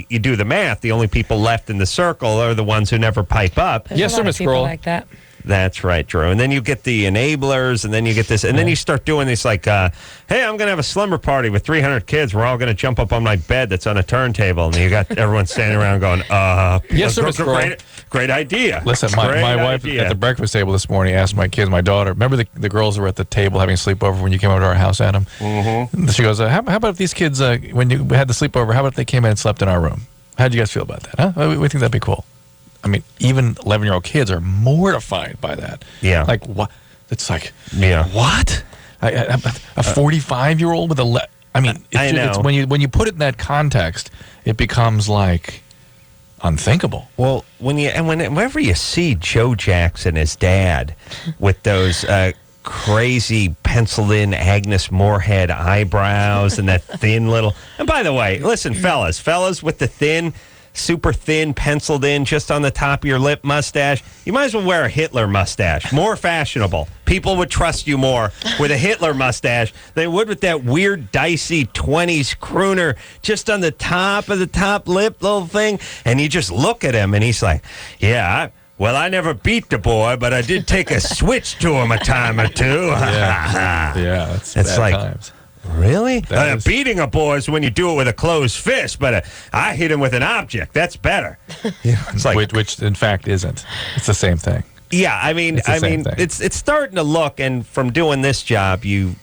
you do the math. The only people left in the circle are the ones who never pipe up. There's a lot of people like that. That's right, Drew. And then you get the enablers, and then you get this, and then you start doing this like, hey, I'm going to have a slumber party with 300 kids. We're all going to jump up on my bed that's on a turntable, and you got everyone standing around going, yes, sir, great idea. Listen, my wife at the breakfast table this morning asked my kids, my daughter, remember the girls who were at the table having a sleepover when you came over to our house, Adam? Mm-hmm. She goes, how about if these kids, when you had the sleepover, how about if they came in and slept in our room? How'd you guys feel about that? Huh? We think that'd be cool. I mean, even 11-year-old kids are mortified by that. Yeah. Like, what? It's like, what? A 45-year-old with I mean, I know. It's when you put it in that context, it becomes like, unthinkable. Well, whenever you see Joe Jackson, his dad, with those crazy penciled-in Agnes Moorehead eyebrows and that thin little... And by the way, listen, fellas with the thin, super thin, penciled-in, just on the top of your lip mustache, you might as well wear a Hitler mustache. More fashionable. People would trust you more with a Hitler mustache than they would with that weird, dicey 20s crooner just on the top of the top lip little thing. And you just look at him, and he's like, yeah, well, I never beat the boy, but I did take a switch to him a time or two. Yeah, it's bad like, times. Really? Is... beating a boy is when you do it with a closed fist, but I hit him with an object. That's better. It's like, which in fact isn't. It's the same thing. Yeah, it's starting to look, and from doing this job, you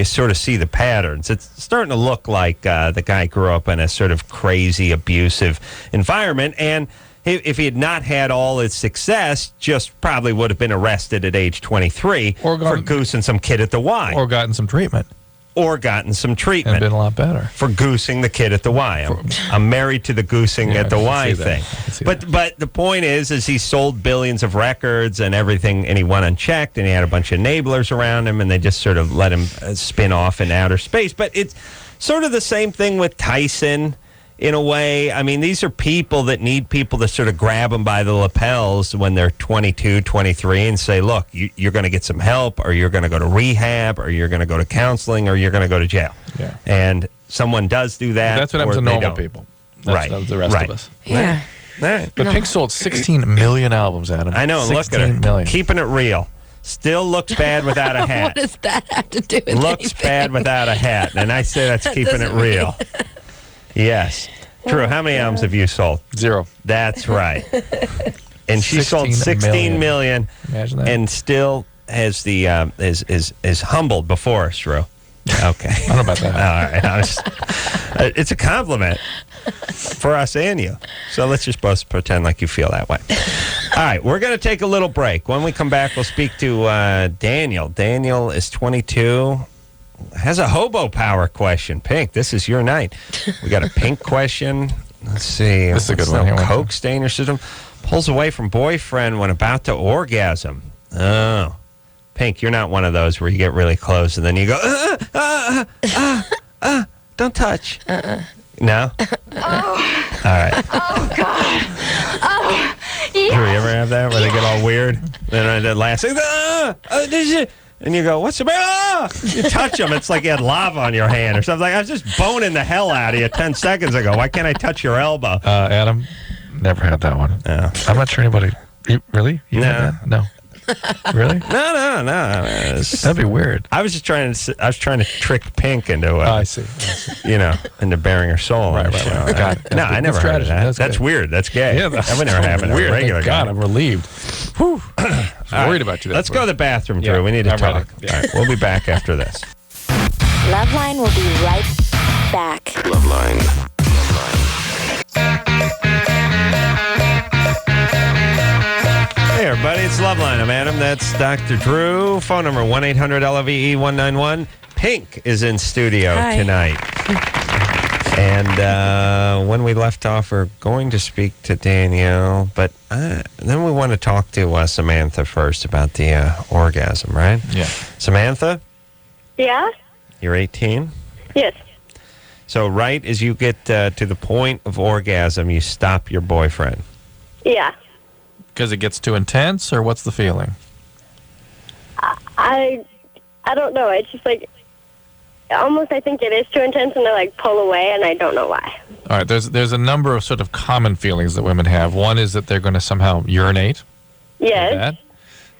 sort of see the patterns. It's starting to look like the guy grew up in a sort of crazy, abusive environment, and if he had not had all his success, just probably would have been arrested at age 23 for goosing some kid at the Y. Or gotten some treatment. And been a lot better. For goosing the kid at the Y. I'm married to the goosing at the Y thing. But the point is he sold billions of records and everything, and he went unchecked, and he had a bunch of enablers around him, and they just sort of let him spin off in outer space. But it's sort of the same thing with Tyson. In a way, I mean, these are people that need people to sort of grab them by the lapels when they're 22, 23 and say, look, you're going to get some help, or you're going to go to rehab, or you're going to go to counseling, or you're going to go to jail. Yeah. And someone does do that. But that's what happens to normal people. That's the rest of us. Yeah. Right. But Pink sold 16 million albums, Adam. I know. Look at her. Million. Keeping it real. Still looks bad without a hat. What does that have to do with Looks bad without a hat. And I say that's keeping it real. Yes. Drew, how many albums have you sold? 0. That's right. And she sold 16 million. Imagine that. And still has the is humbled before us, Drew. Okay. I don't know about that. All right. It's a compliment for us and you. So let's just both pretend like you feel that way. All right. We're going to take a little break. When we come back, we'll speak to Daniel. Daniel is 22. Has a hobo power question. Pink, this is your night. We got a Pink question. Let's see. This is a good one. Coke stain or system. Pulls away from boyfriend when about to orgasm. Oh. Pink, you're not one of those where you get really close and then you go, don't touch. No? Oh. All right. Oh, God. Oh, yes. Drew, you ever have that where they get all weird? Then the last thing, and you go, what's the matter? Ah! You touch them. It's like you had lava on your hand or something. Like, I was just boning the hell out of you 10 seconds ago. Why can't I touch your elbow? Adam, never had that one. No. I'm not sure anybody. You No. had that? No. Really? No. That'd be weird. I was trying to trick Pink into, I see. into bearing her soul. Right. Got it. No, I never heard of that. That's weird. That's gay. Yeah, that would never happen to a weird. regular Thank guy. God, I'm relieved. Whew. I was worried about you. Let's go to the bathroom, Drew. Yeah, We need to I'm talk. ready. Yeah. All right, we'll be back after this. LoveLine will be right back. LoveLine. Hey, everybody, it's LoveLine. I'm Adam. That's Dr. Drew. Phone number 1-800-LOVE-191. Pink is in studio tonight. And when we left off, we're going to speak to Danielle, but then we want to talk to Samantha first about the orgasm, right? Yeah. Samantha, Yeah? you're 18? Yes. So right as you get to the point of orgasm, you stop your boyfriend. Yeah. Because it gets too intense, or what's the feeling? I don't know. It's just like, almost I think it is too intense, and I like pull away, and I don't know why. All right, there's a number of sort of common feelings that women have. One is that they're going to somehow urinate. Yes.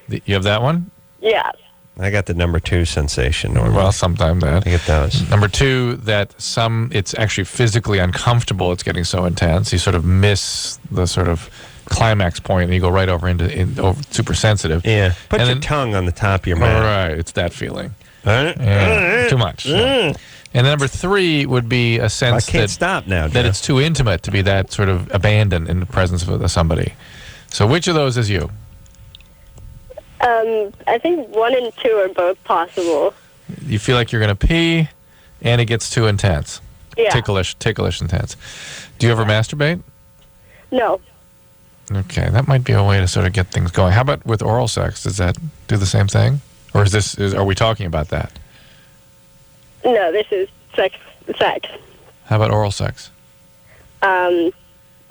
You have that one? Yeah. I got the number 2 sensation. Normally. Well, sometimes that. I get those. Number 2, that it's actually physically uncomfortable. It's getting so intense. You sort of miss the sort of climax point, and you go right over into super sensitive. Yeah. Put your tongue on the top of your mouth. Right. It's that feeling. Yeah, too much. Yeah. And number 3 would be a sense I can't stop now, that it's too intimate to be that sort of abandoned in the presence of somebody. So which of those is you? I think 1 and 2 are both possible. You feel like you're going to pee, and it gets too intense. Yeah. Ticklish intense. Do you ever masturbate? No. Okay, that might be a way to sort of get things going. How about with oral sex? Does that do the same thing? Or are we talking about that? No, this is sex. How about oral sex? Haven't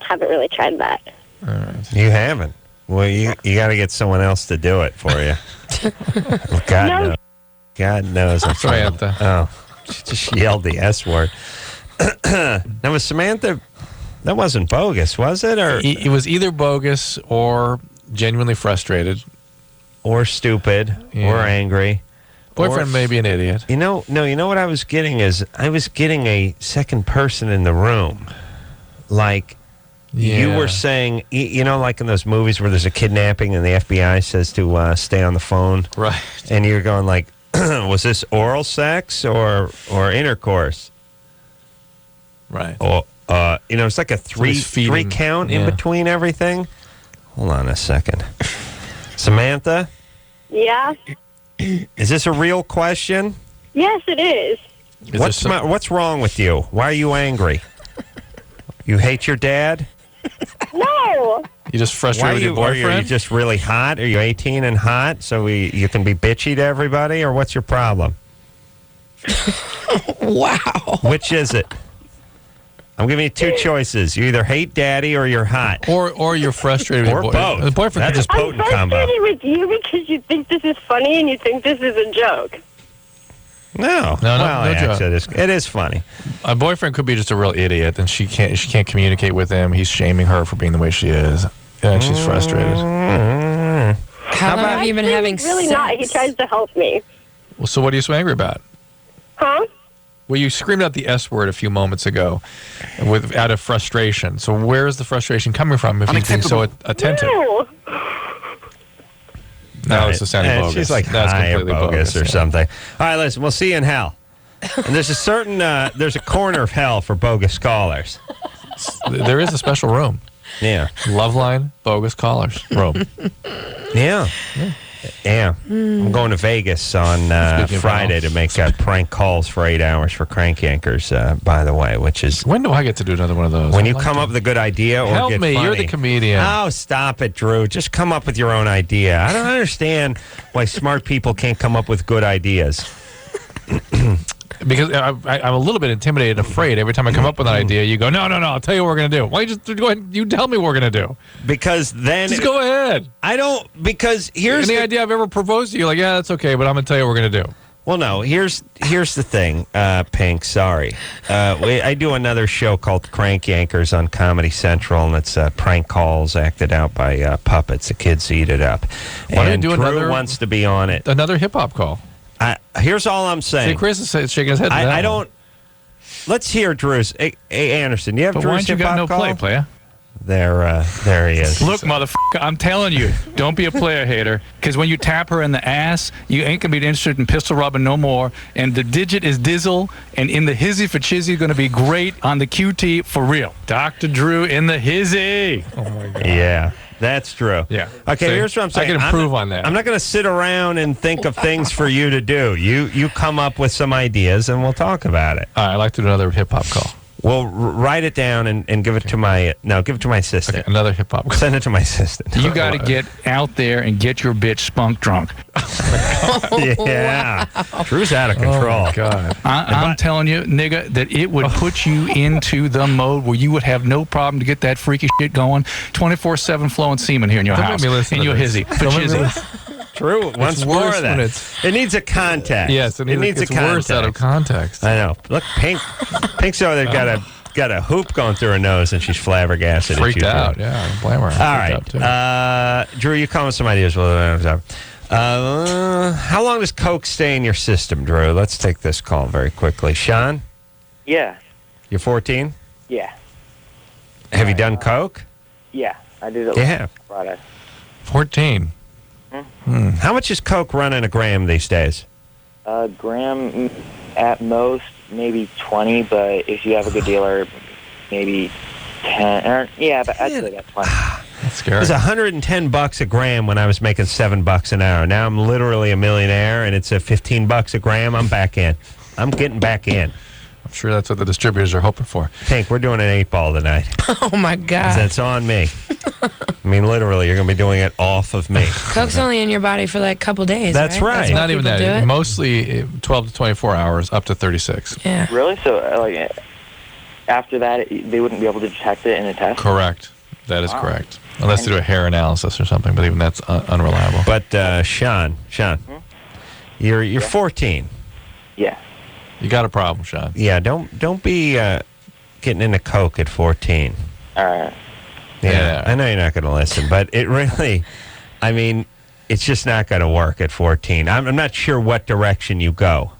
really tried that. All right. You haven't? Well, you got to get someone else to do it for you. Well, knows. God knows. I'm Samantha. Oh, she just yelled the S word. Now, was Samantha... That wasn't bogus, was it? Or it was either bogus or genuinely frustrated. Or stupid. Yeah. Or angry. Boyfriend may be an idiot. You know what I was getting is I was getting a second person in the room. Like, you were saying, like in those movies where there's a kidnapping and the FBI says to stay on the phone. Right. And you're going like, was this oral sex or intercourse? Right. Or, it's like a three count in between everything. Hold on a second. Samantha? Yeah? Is this a real question? Yes, it is. What's wrong with you? Why are you angry? You hate your dad? No. You just frustrated with your boyfriend? Are you just really hot? Are you 18 and hot so you can be bitchy to everybody? Or what's your problem? Wow. Which is it? I'm giving you two choices. You either hate daddy or you're hot. Or you're frustrated with your both. The boyfriend. That's a potent combo. I'm frustrated with you because you think this is funny and you think this is a joke. No, joke. It is funny. A boyfriend could be just a real idiot, and she can't communicate with him. He's shaming her for being the way she is, and she's frustrated. How long have you been having really sex? Not. He tries to help me. Well, so what are you so angry about? Huh? Well, you screamed out the S word a few moments ago out of frustration. So where is the frustration coming from if you've been so attentive? No. No, it's the sounding bogus. She's like That's completely bogus or yeah. something. All right, listen, we'll see you in hell. And there's a corner of hell for bogus callers. There is a special room. Yeah. LoveLine, bogus callers room. Yeah. I'm going to Vegas on Friday to make prank calls for 8 hours for Crank Yankers, by the way, which is... When do I get to do another one of those? When you come up with a good idea or Help get me, funny. you're the comedian. Oh, stop it, Drew. Just come up with your own idea. I don't understand why smart people can't come up with good ideas. Because I'm a little bit intimidated and afraid. Every time I come up with an idea, you go, no, I'll tell you what we're going to do. Why don't you just go ahead, you tell me what we're going to do. Because then... Just go ahead. I don't, because here's... Any idea I've ever proposed to you, like, yeah, that's okay, but I'm going to tell you what we're going to do. Well, no, here's the thing, Pink, sorry. I do another show called Crank Yankers on Comedy Central, and it's prank calls acted out by puppets. The kids eat it up. Why and don't you do Drew wants to be on it. Another hip-hop call. Here's all I'm saying. See, Chris is shaking his head. I don't... Let's hear Drew's. Hey, Anderson, you have But Drew's why ain't you got no hip-hop play, call? player? There he is. Look, motherfucker, I'm telling you, don't be a player hater, because when you tap her in the ass, you ain't going to be interested in pistol rubbing no more, and the digit is Dizzle, and in the hizzy for chizzy going to be great on the QT for real. Dr. Drew in the hizzy. Oh, my God. Yeah. That's true. Yeah. Okay, See, here's what I'm saying. I can improve on that. I'm not going to sit around and think of things for you to do. You come up with some ideas, and we'll talk about it. All right, I'd like to do another hip-hop call. Well, write it down and give it to my... No, give it to my assistant. Okay, another hip-hop call. Send it to my assistant. You got to get out there and get your bitch spunk drunk. Yeah. Drew's out of control. Oh, my God. I'm telling you, nigga, that it would put you into the mode where you would have no problem to get that freaky shit going. 24/7 flowing semen here in your Don't house. make me listen in to your this. hizzy. For Don't make me chizzy. listen. True. Once more worse of when that. It needs a context. Yes, it needs a it's worse out of context. I know. Look, Pink's over there got a hoop going through her nose, and she's flabbergasted. Freaked at you, out, Drew. yeah. I blame her. All right. Drew, you come with some ideas. How long does Coke stay in your system, Drew? Let's take this call very quickly. Sean? Yeah. You're 14? Yeah. Have you done Coke? Yeah. I do that. Yeah. Friday. 14. How much is Coke running a gram these days? Gram at most, maybe 20, but if you have a good dealer, maybe 10. But I'd say that's 20. That's scary. It was $110 a gram when I was making $7 an hour. Now I'm literally a millionaire, and it's $15 a gram. I'm back in. I'm getting back in. I'm sure that's what the distributors are hoping for. Pink, we're doing an 8-ball tonight. Oh, my God. That's on me. I mean, literally, you're going to be doing it off of me. Coke's only in your body for like a couple days. That's right. That's why Not even people that. do it? Mostly 12 to 24 hours, up to 36. Yeah. Really? So, after that, they wouldn't be able to detect it in a test? Correct. That is correct. Unless they do a hair analysis or something, but even that's unreliable. But Sean, you're 14. Yeah. You got a problem, Sean. Yeah, don't be getting into coke at 14. All right. Yeah, I know you're not going to listen, but it really, I mean, it's just not going to work at 14. I'm not sure what direction you go.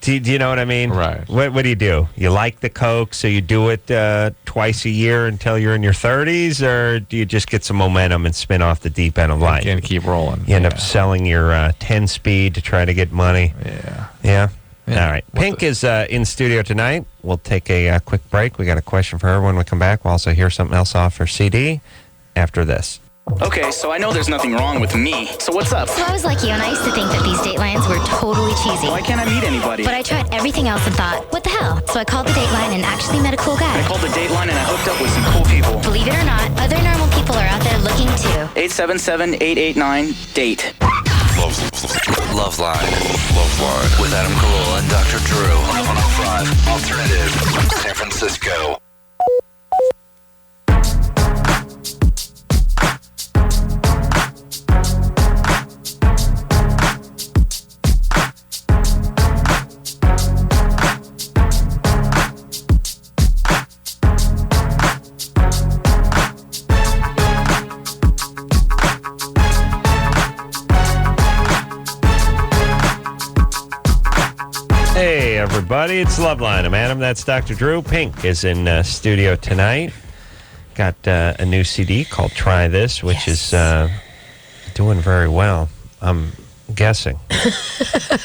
Do you know what I mean? Right. What do you do? You like the coke, so you do it twice a year until you're in your 30s, or do you just get some momentum and spin off the deep end of life? And keep rolling. You end up selling your 10-speed to try to get money. Yeah. All right. Pink is in studio tonight. We'll take a quick break. We got a question for her when we come back. We'll also hear something else off her CD after this. Okay, so I know there's nothing wrong with me. So what's up? So I was like you, and I used to think that these Datelines were totally cheesy. Why can't I meet anybody? But I tried everything else and thought, what the hell? So I called the Dateline and actually met a cool guy. I called the Dateline and I hooked up with some cool people. Believe it or not, other normal people are out there looking too. 877-889-DATE. LoveLine. LoveLine. With Adam Carolla and Dr. Drew on 105 Alternative, San Francisco. Hey, everybody, it's LoveLine. I'm Adam. That's Dr. Drew. Pink is in studio tonight. Got a new CD called Try This, which is doing very well, I'm guessing.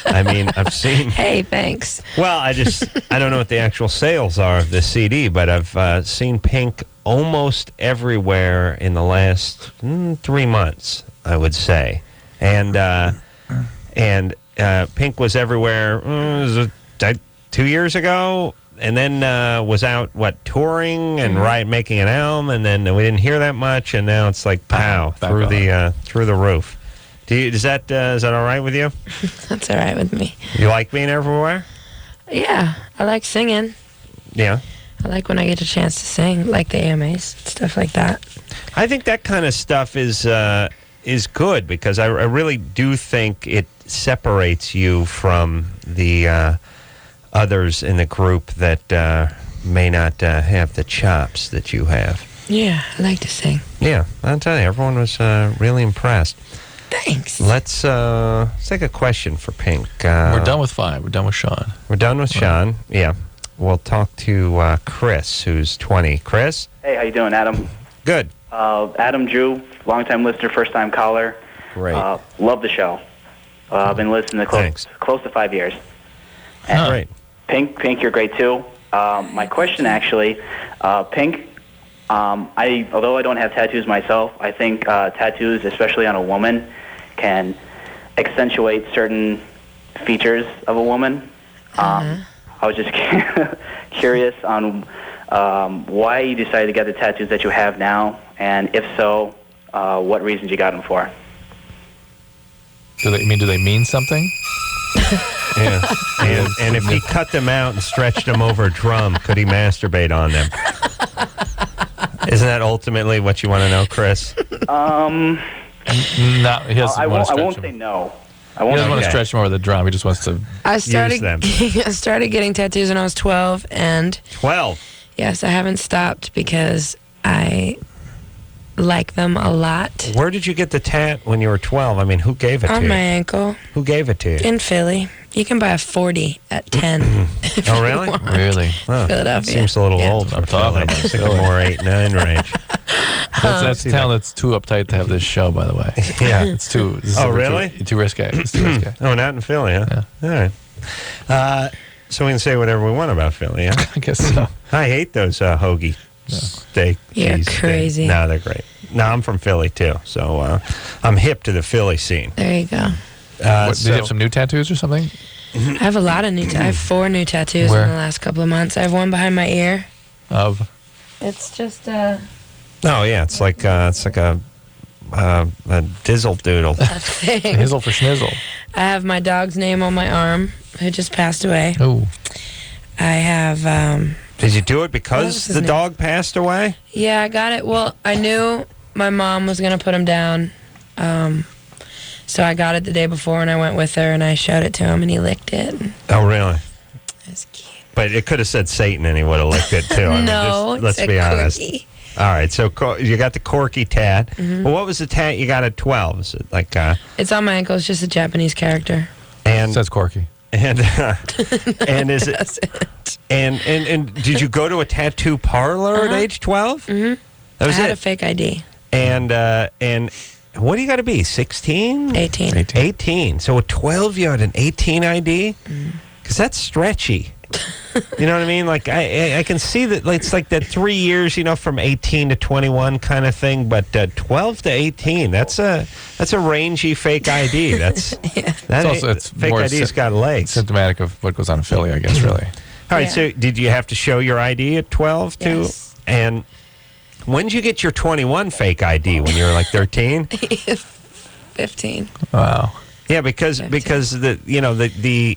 I mean, I've seen... Hey, thanks. Well, I don't know what the actual sales are of this CD, but I've seen Pink almost everywhere in the last 3 months, I would say. And Pink was everywhere 2 years ago, and then was out touring and making an album, and then we didn't hear that much, and now it's like pow through the roof. Is that all right with you? That's all right with me. You like being everywhere? Yeah, I like singing. Yeah. I like when I get a chance to sing, like the AMAs, stuff like that. I think that kind of stuff is good, because I really do think it separates you from the others in the group that may not have the chops that you have. Yeah, I like to sing. Yeah, I'll tell you, everyone was really impressed. Thanks. Let's take a question for Pink. We're done with 5. We're done with Sean. We're done with Sean. Yeah. We'll talk to Chris, who's 20. Chris? Hey, how you doing, Adam? Good. Adam Drew, long-time listener, first-time caller. Great. Love the show. I've been listening close to 5 years. And Great. Pink, you're great too. My question, actually, Pink, although I don't have tattoos myself, I think tattoos, especially on a woman, can accentuate certain features of a woman. I was just curious on why you decided to get the tattoos that you have now, and if so, what reasons you got them for. Do they mean something? Yeah. And if he cut them out and stretched them over a drum, could he masturbate on them? Isn't that ultimately what you want to know, Chris? No, he doesn't I want to stretch won't them. say no. He doesn't want to stretch them over the drum. He just wants to I use them. started getting tattoos when I was 12, and 12. Yes, I haven't stopped because I like them a lot. Where did you get the tat when you were 12? I mean, who gave it to you? On my ankle. Who gave it to you? In Philly. You can buy a 40 at 10. Oh, really? Really? Wow. Philadelphia. Seems a little old. I'm talking about Philly. More 8, 9 range. That's a town that's too uptight to have this show, by the way. Yeah. It's too... Really? Too risque. It's too risque. Oh, not in Philly, huh? Yeah. All right. So we can say whatever we want about Philly, yeah? I guess so. I hate those hoagie steak. You're cheese crazy. No, they're great. No, I'm from Philly, too. So I'm hip to the Philly scene. There you go. Did you have some new tattoos or something? I have a lot of I have 4 new tattoos Where? in the last couple of months. I have one behind my ear. Of? It's just Oh yeah, it's like a dizzle doodle. thing. Hizzle for schnizzle. I have my dog's name on my arm, who just passed away. Oh. I have, Did you do it What was because his the name? dog passed away? yeah, I got it. Well, I knew my mom was going to put him down. So I got it the day before, and I went with her, and I showed it to him, and he licked it. Oh really? That's cute. But it could have said Satan, and he would have licked it too. I mean, No, it let's said be honest. Corky. All right, so you got the Corky tat. Mhm. Well, what was the tat you got at 12? Is it like It's on my ankle. It's just a Japanese character. and Says Corky. and and is it and did you go to a tattoo parlor at age 12? Mm-hmm. That was I had it. a fake ID. And what do you got to be? 16? 18. 18. So at 12 you had an 18 ID? Because that's stretchy. You know what I mean? Like I can see that it's like that 3 years, from 18 to 21 kind of thing. But 12 to 18, that's a rangy fake ID. That's It's fake more ID's got legs. symptomatic of what goes on in Philly, I guess, really. All right. So did you have to show your ID at 12 too? Yes. And when did you get your 21 fake ID? When you were like 13? 15. Wow. Yeah, because the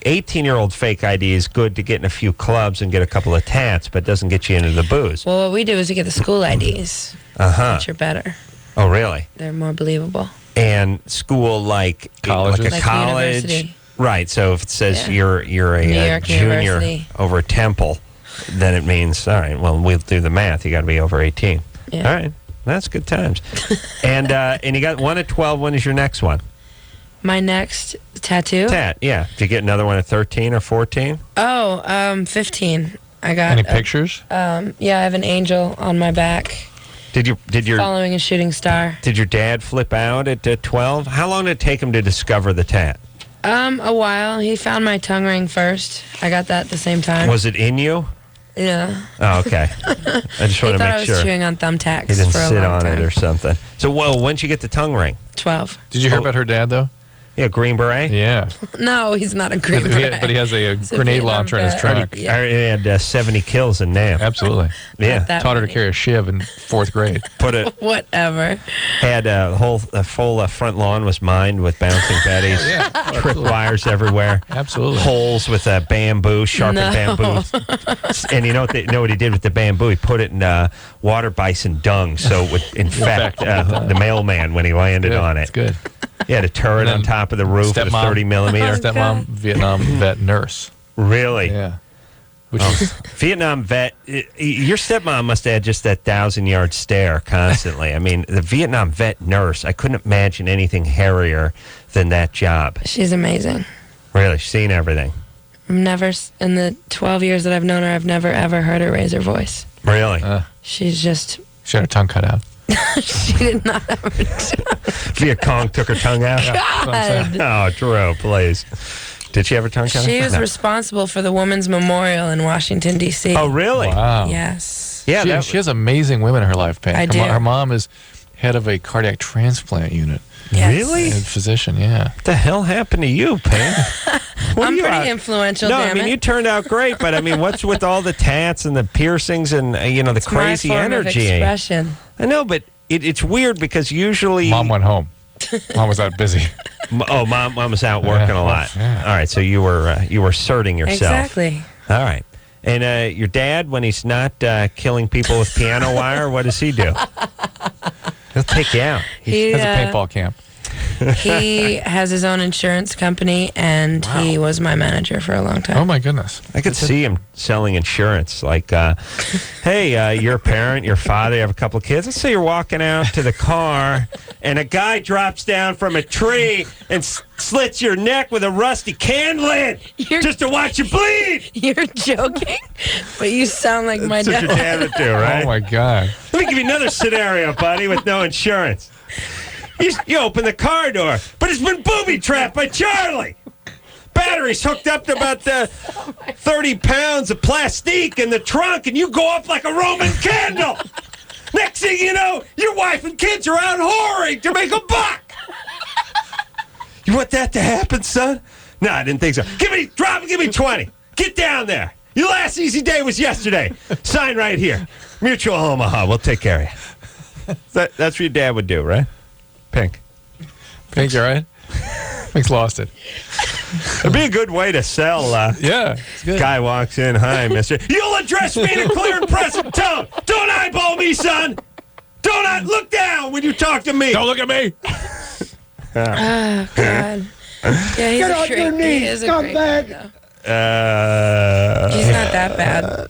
18-year-old fake ID is good to get in a few clubs and get a couple of tats, but doesn't get you into the booze. Well, what we do is we get the school IDs, which are better. Oh, really? They're more believable. And school like Colleges? like a Like college, university. right? So if it says Yeah. you're a New York junior University. over at Temple, then it means all right. Well, we'll do the math. You got to be over 18. Yeah. All right, that's good times. and you got one at 12. When is your next one? My next tattoo? Tat. Yeah. Did you get another one at 13 or 14? 15. I got Any pictures? yeah, I have an angel on my back Did your following a shooting star. Did your dad flip out at 12? How long did it take him to discover the tat? A while. He found my tongue ring first. I got that at the same time. Was it in you? Yeah. Oh, okay. I just He want to thought make I was sure chewing on thumbtacks he didn't for a sit long on time. it or something. So, when'd you get the tongue ring? 12. Did you hear about her dad, though? Yeah, Green Beret. Yeah. No, he's not a green beret. But he has a It's a grenade Vietnam launcher in his vet. trunk. Yeah. He had 70 kills in Nam. Absolutely. Yeah. Not that Taught her to many. carry a shiv in 4th grade. Put it. Whatever. Had a full front lawn was mined with bouncing betties. Trip wires everywhere. Absolutely. Holes with bamboo, sharpened No. bamboo. And you know what he did with the bamboo? He put it in water bison dung, so it would infect the mailman when he landed Good. on it. It's good. He had a turret on top of the roof with a 30 millimeter. Stepmom, Vietnam vet nurse. Really? Yeah. Which is Vietnam vet. Your stepmom must have had just that 1,000-yard stare constantly. I mean, the Vietnam vet nurse. I couldn't imagine anything hairier than that job. She's amazing. Really, she's seen everything. I've never, in the 12 years that I've known her, I've never ever heard her raise her voice. Really? She's just, she had her tongue cut out. she did not have her Viet Cong took her tongue out. God. Oh, Drew, please. Did she have her tongue cut out? She was No. responsible for the Women's Memorial in Washington, D.C. Oh, really? Wow. Yes. Yeah, She has amazing women in her life, Pam. I do. Her mom is head of a cardiac transplant unit. Yes. Really? And physician, yeah. What the hell happened to you, Pam? I'm pretty influential, No, damn I mean, it. you turned out great, but I mean, what's with all the tats and the piercings and, the It's crazy my form energy? Of expression. I know, but it's weird because usually... Mom went home. Mom was out busy. Oh, mom was out working a lot. Yeah. All right, so you were asserting yourself. Exactly. All right. And your dad, when he's not killing people with piano wire, what does he do? He'll take you out. He has a paintball camp. He has his own insurance company, and he was my manager for a long time. Oh, my goodness. I could see him selling insurance. Like, hey, you're a parent, your father, you have a couple of kids. Let's say you're walking out to the car, and a guy drops down from a tree and slits your neck with a rusty can lid just to watch you bleed. You're joking, but you sound like my That's what your dad would do, right? Oh, my God. Let me give you another scenario, buddy, with no insurance. You open the car door, but it's been booby-trapped by Charlie. Batteries hooked up to about 30 pounds of plastique in the trunk, and you go up like a Roman candle. Next thing you know, your wife and kids are out whoring to make a buck. You want that to happen, son? No, I didn't think so. Give me 20. Get down there. Your last easy day was yesterday. Sign right here. Mutual Omaha. We'll take care of you. That's what your dad would do, right? Pink, you all right? Pink's lost it. It'd be a good way to sell. Yeah. It's good. Guy walks in. Hi, mister. You'll address me in a clear and present tone. Don't eyeball me, son. Don't look down when you talk to me. Don't look at me. Oh, God. Yeah, he's Get a on great, your knees, he is a come great back. guy, though. He's not that bad.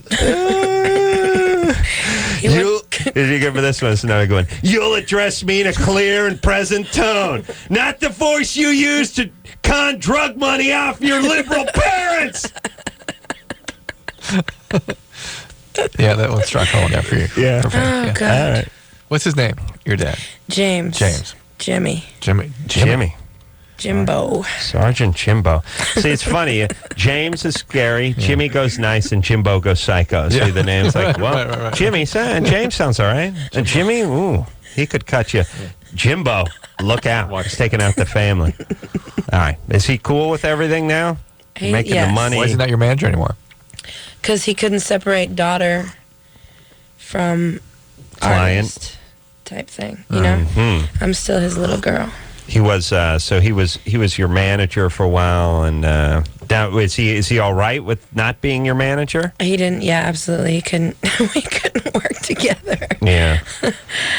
Is he good for this one? It's another good one. You'll address me in a clear and present tone, not the voice you use to con drug money off your liberal parents. Yeah, that one struck home after you. Yeah. Perfect. Oh, Yeah. God. All right. What's his name? Your dad. James. Jimmy. Jimmy. Jimbo. Sergeant Jimbo. See, it's funny. James is scary. Jimmy goes nice, and Jimbo goes psycho. See, the name's like, well, Right. Jimmy, and James sounds all right. And Jimmy, ooh, he could cut you. Jimbo, look out. He's taking out the family. All right. Is he cool with everything now? Making the money? Why is he not your manager anymore? Because he couldn't separate daughter from Client. artist type thing, you know? Mm-hmm. I'm still his little girl. He was he was your manager for a while, and now is he all right with not being your manager? He didn't, yeah, absolutely. We couldn't work together. Yeah,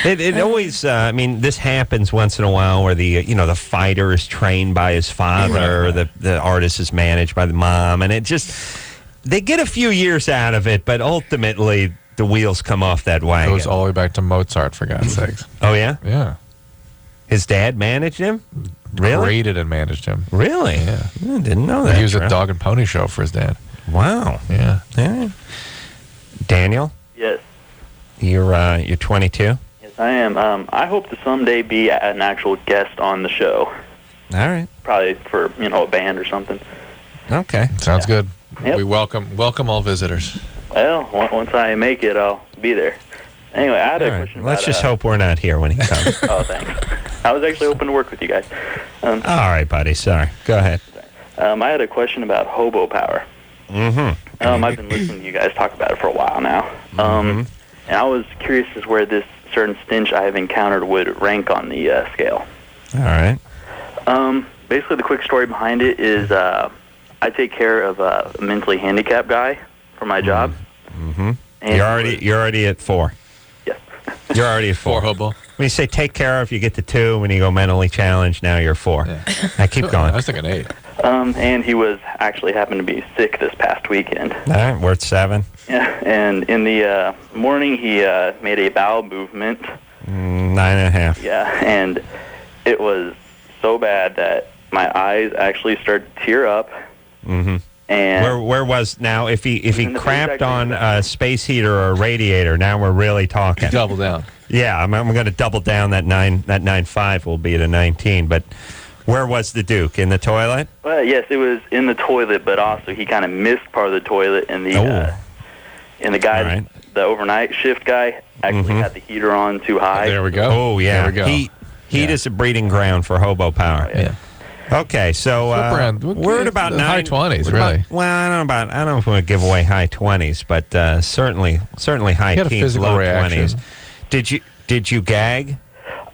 it always. I mean, this happens once in a while where the fighter is trained by his father, or the artist is managed by the mom, and it just they get a few years out of it, but ultimately the wheels come off that wagon. Goes all the way back to Mozart, for God's sakes. Oh yeah, Yeah. his dad managed him. Really? Created and managed him. Really? Yeah. I didn't know that. He was Trent. a dog and pony show for his dad. Wow. Yeah. Yeah. Daniel, Yes. you're 22. Yes, I am. I hope to someday be an actual guest on the show. All right. Probably for, a band or something. Okay. Sounds good. Yep. We welcome all visitors. Well, once I make it, I'll be there. Anyway, I had a question about... Let's just hope we're not here when he comes. Oh, thanks. I was actually hoping to work with you guys. All right, buddy. Sorry. Go ahead. I had a question about Hobo Power. Mm-hmm. I've been listening to you guys talk about it for a while now. And I was curious as where this certain stench I have encountered would rank on the scale. All right. Basically, the quick story behind it is I take care of a mentally handicapped guy for my job. Mm-hmm. You're already at 4. Yes. You're already at 4. Hobo. When you say take care of, you get to 2. When you go mentally challenged, now you're 4. Yeah. I keep going. I was thinking 8. And he was actually happened to be sick this past weekend. All right, we're at 7. Yeah, and in the morning he made a bowel movement. 9.5. Yeah, and it was so bad that my eyes actually started to tear up. Mm-hmm. And where was now if he crapped on a space heater or a radiator, now we're really talking. Double down. Yeah, I'm going to double down that 9.5 will be at a 19. But where was the Duke? In the toilet? Well, yes, it was in the toilet, but also he kind of missed part of the toilet, and the guy, the overnight shift guy, actually had the heater on too high. There we go. Oh yeah, There we go. Heat is a breeding ground for Hobo Power. Yeah. Okay, so we're at about high 20s, really. I don't know if we would give away high 20s, but certainly high He had a teens, physical low reaction. 20s. Did you gag?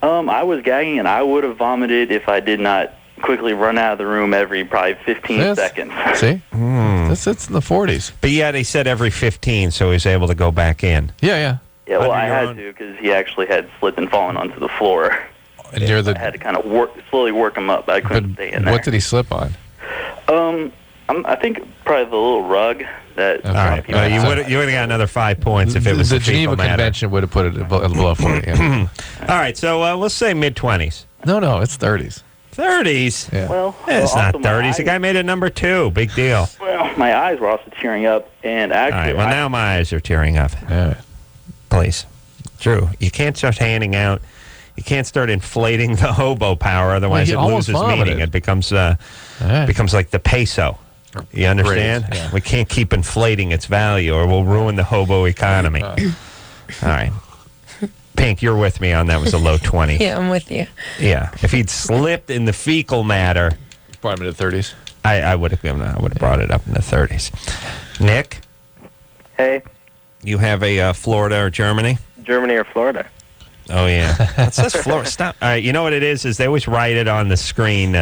I was gagging, and I would have vomited if I did not quickly run out of the room every probably 15 seconds. See? It's in the 40s. But yet he said every 15, so he was able to go back in. Yeah. Yeah, well, I had to because he actually had slipped and fallen onto the floor. And I had to kind of slowly work him up, but I couldn't stay in there. What did he slip on? I think probably the little rug that... All right. You would have got another 5 points if it was the a Geneva fecal matter. Convention would have put it below 40. Yeah. All right, so we'll say mid-20s. No, it's 30s. 30s? Yeah. Well, it's not also 30s. The guy made it number 2. Big deal. Well, my eyes were also tearing up, and actually... All right, well, now my eyes are tearing up. Yeah. Please. Drew, you can't start handing out... You can't start inflating the Hobo Power, otherwise he it almost loses vomited. meaning. It becomes like the peso. You understand? Great, yeah. We can't keep inflating its value, or we'll ruin the hobo economy. All right. Pink, you're with me on that was a low 20. Yeah, I'm with you. Yeah. If he'd slipped in the fecal matter... Probably mid-30s. I would have brought it up in the 30s. Nick? Hey. You have a Florida or Germany? Germany or Florida? Oh, yeah. It says Florida. Stop. All right, you know what it is they always write it on the screen,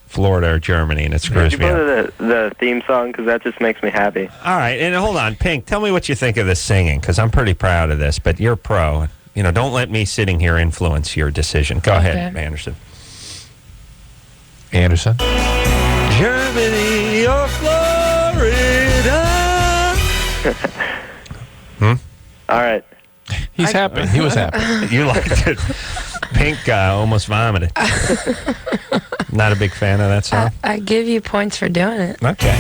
Florida or Germany, and it screws me up. Could you play the theme song? Because that just makes me happy. All right, and hold on. Pink, tell me what you think of this singing, because I'm pretty proud of this, but you're pro. You know, don't let me sitting here influence your decision. Go ahead, Anderson. Anderson? Germany or Florida? All right. He's happy. He was happy. You liked it. Pink almost vomited. Not a big fan of that song? I give you points for doing it. Okay.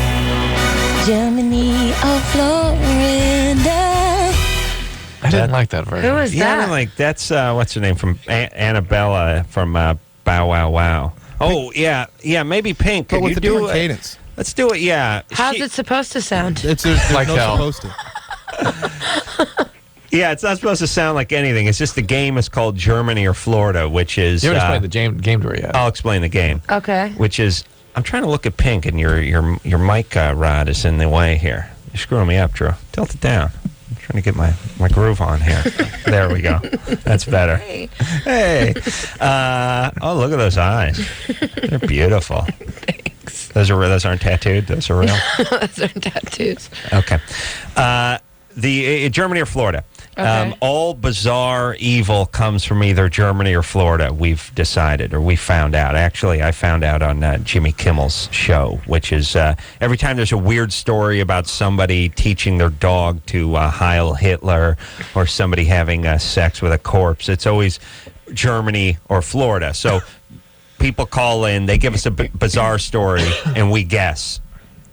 Germany or Florida. I didn't like that version. Who was that? That's, what's her name, from Annabella from Bow Wow Wow. Oh, yeah, maybe Pink. But Could with you a do different it? cadence. Let's do it, yeah. How's it supposed to sound? There's like no hell. supposed to. Yeah, it's not supposed to sound like anything. It's just the game is called Germany or Florida, which is... You haven't explained the game to her yet. I'll explain the game. Okay. Which is... I'm trying to look at Pink, and your mic rod is in the way here. You're screwing me up, Drew. Tilt it down. I'm trying to get my groove on here. There we go. That's better. Hey. Oh, look at those eyes. They're beautiful. Thanks. Those aren't tattooed? Those are real? Those are tattoos. Okay. The Germany or Florida. Okay. All bizarre evil comes from either Germany or Florida, we've decided, or we found out. Actually, I found out on Jimmy Kimmel's show, which is every time there's a weird story about somebody teaching their dog to Heil Hitler or somebody having sex with a corpse, it's always Germany or Florida. So people call in, they give us a bizarre story, and we guess.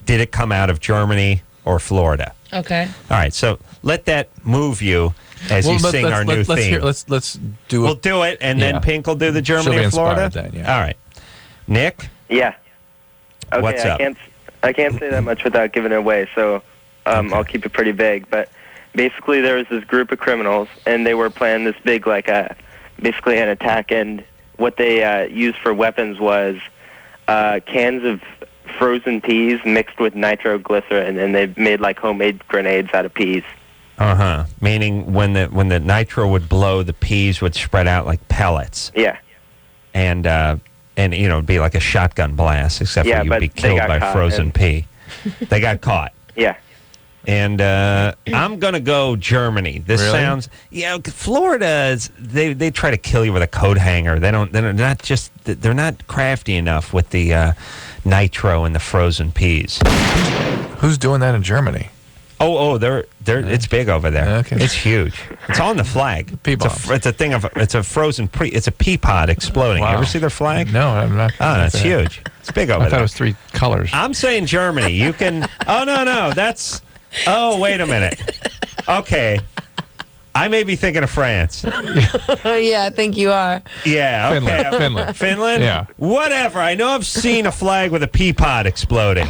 Did it come out of Germany or Florida? Okay. All right, so let that move you as you sing our new theme. Let's do it. We'll do it, and then Pink will do the Germany or Florida? Then, yeah. All right. Nick? Yeah. Okay, What's up? I can't say that much without giving it away, so I'll keep it pretty vague. But basically there was this group of criminals, and they were planning this big, basically an attack, and what they used for weapons was cans of frozen peas mixed with nitroglycerin, and they made homemade grenades out of peas. Meaning when the nitro would blow, the peas would spread out like pellets. Yeah. And it'd be like a shotgun blast, except for you'd be killed by frozen pea. They got caught. Yeah. And I'm gonna go Germany. This Really? sounds Florida. They try to kill you with a coat hanger. They're not crafty enough with the nitro and the frozen peas. Who's doing that in Germany? Oh, it's big over there. Okay. It's huge. It's on the flag. Pea It's a frozen it's a pea pod exploding. Wow. You ever see their flag? No, I'm not. Oh, it's huge. It's big over I thought there. it was 3 colors. I'm saying Germany. You can. Oh no, that's. Oh, wait a minute. Okay. I may be thinking of France. Yeah, I think you are. Yeah, okay. Finland? Yeah. Whatever. I know I've seen a flag with a pea pod exploding.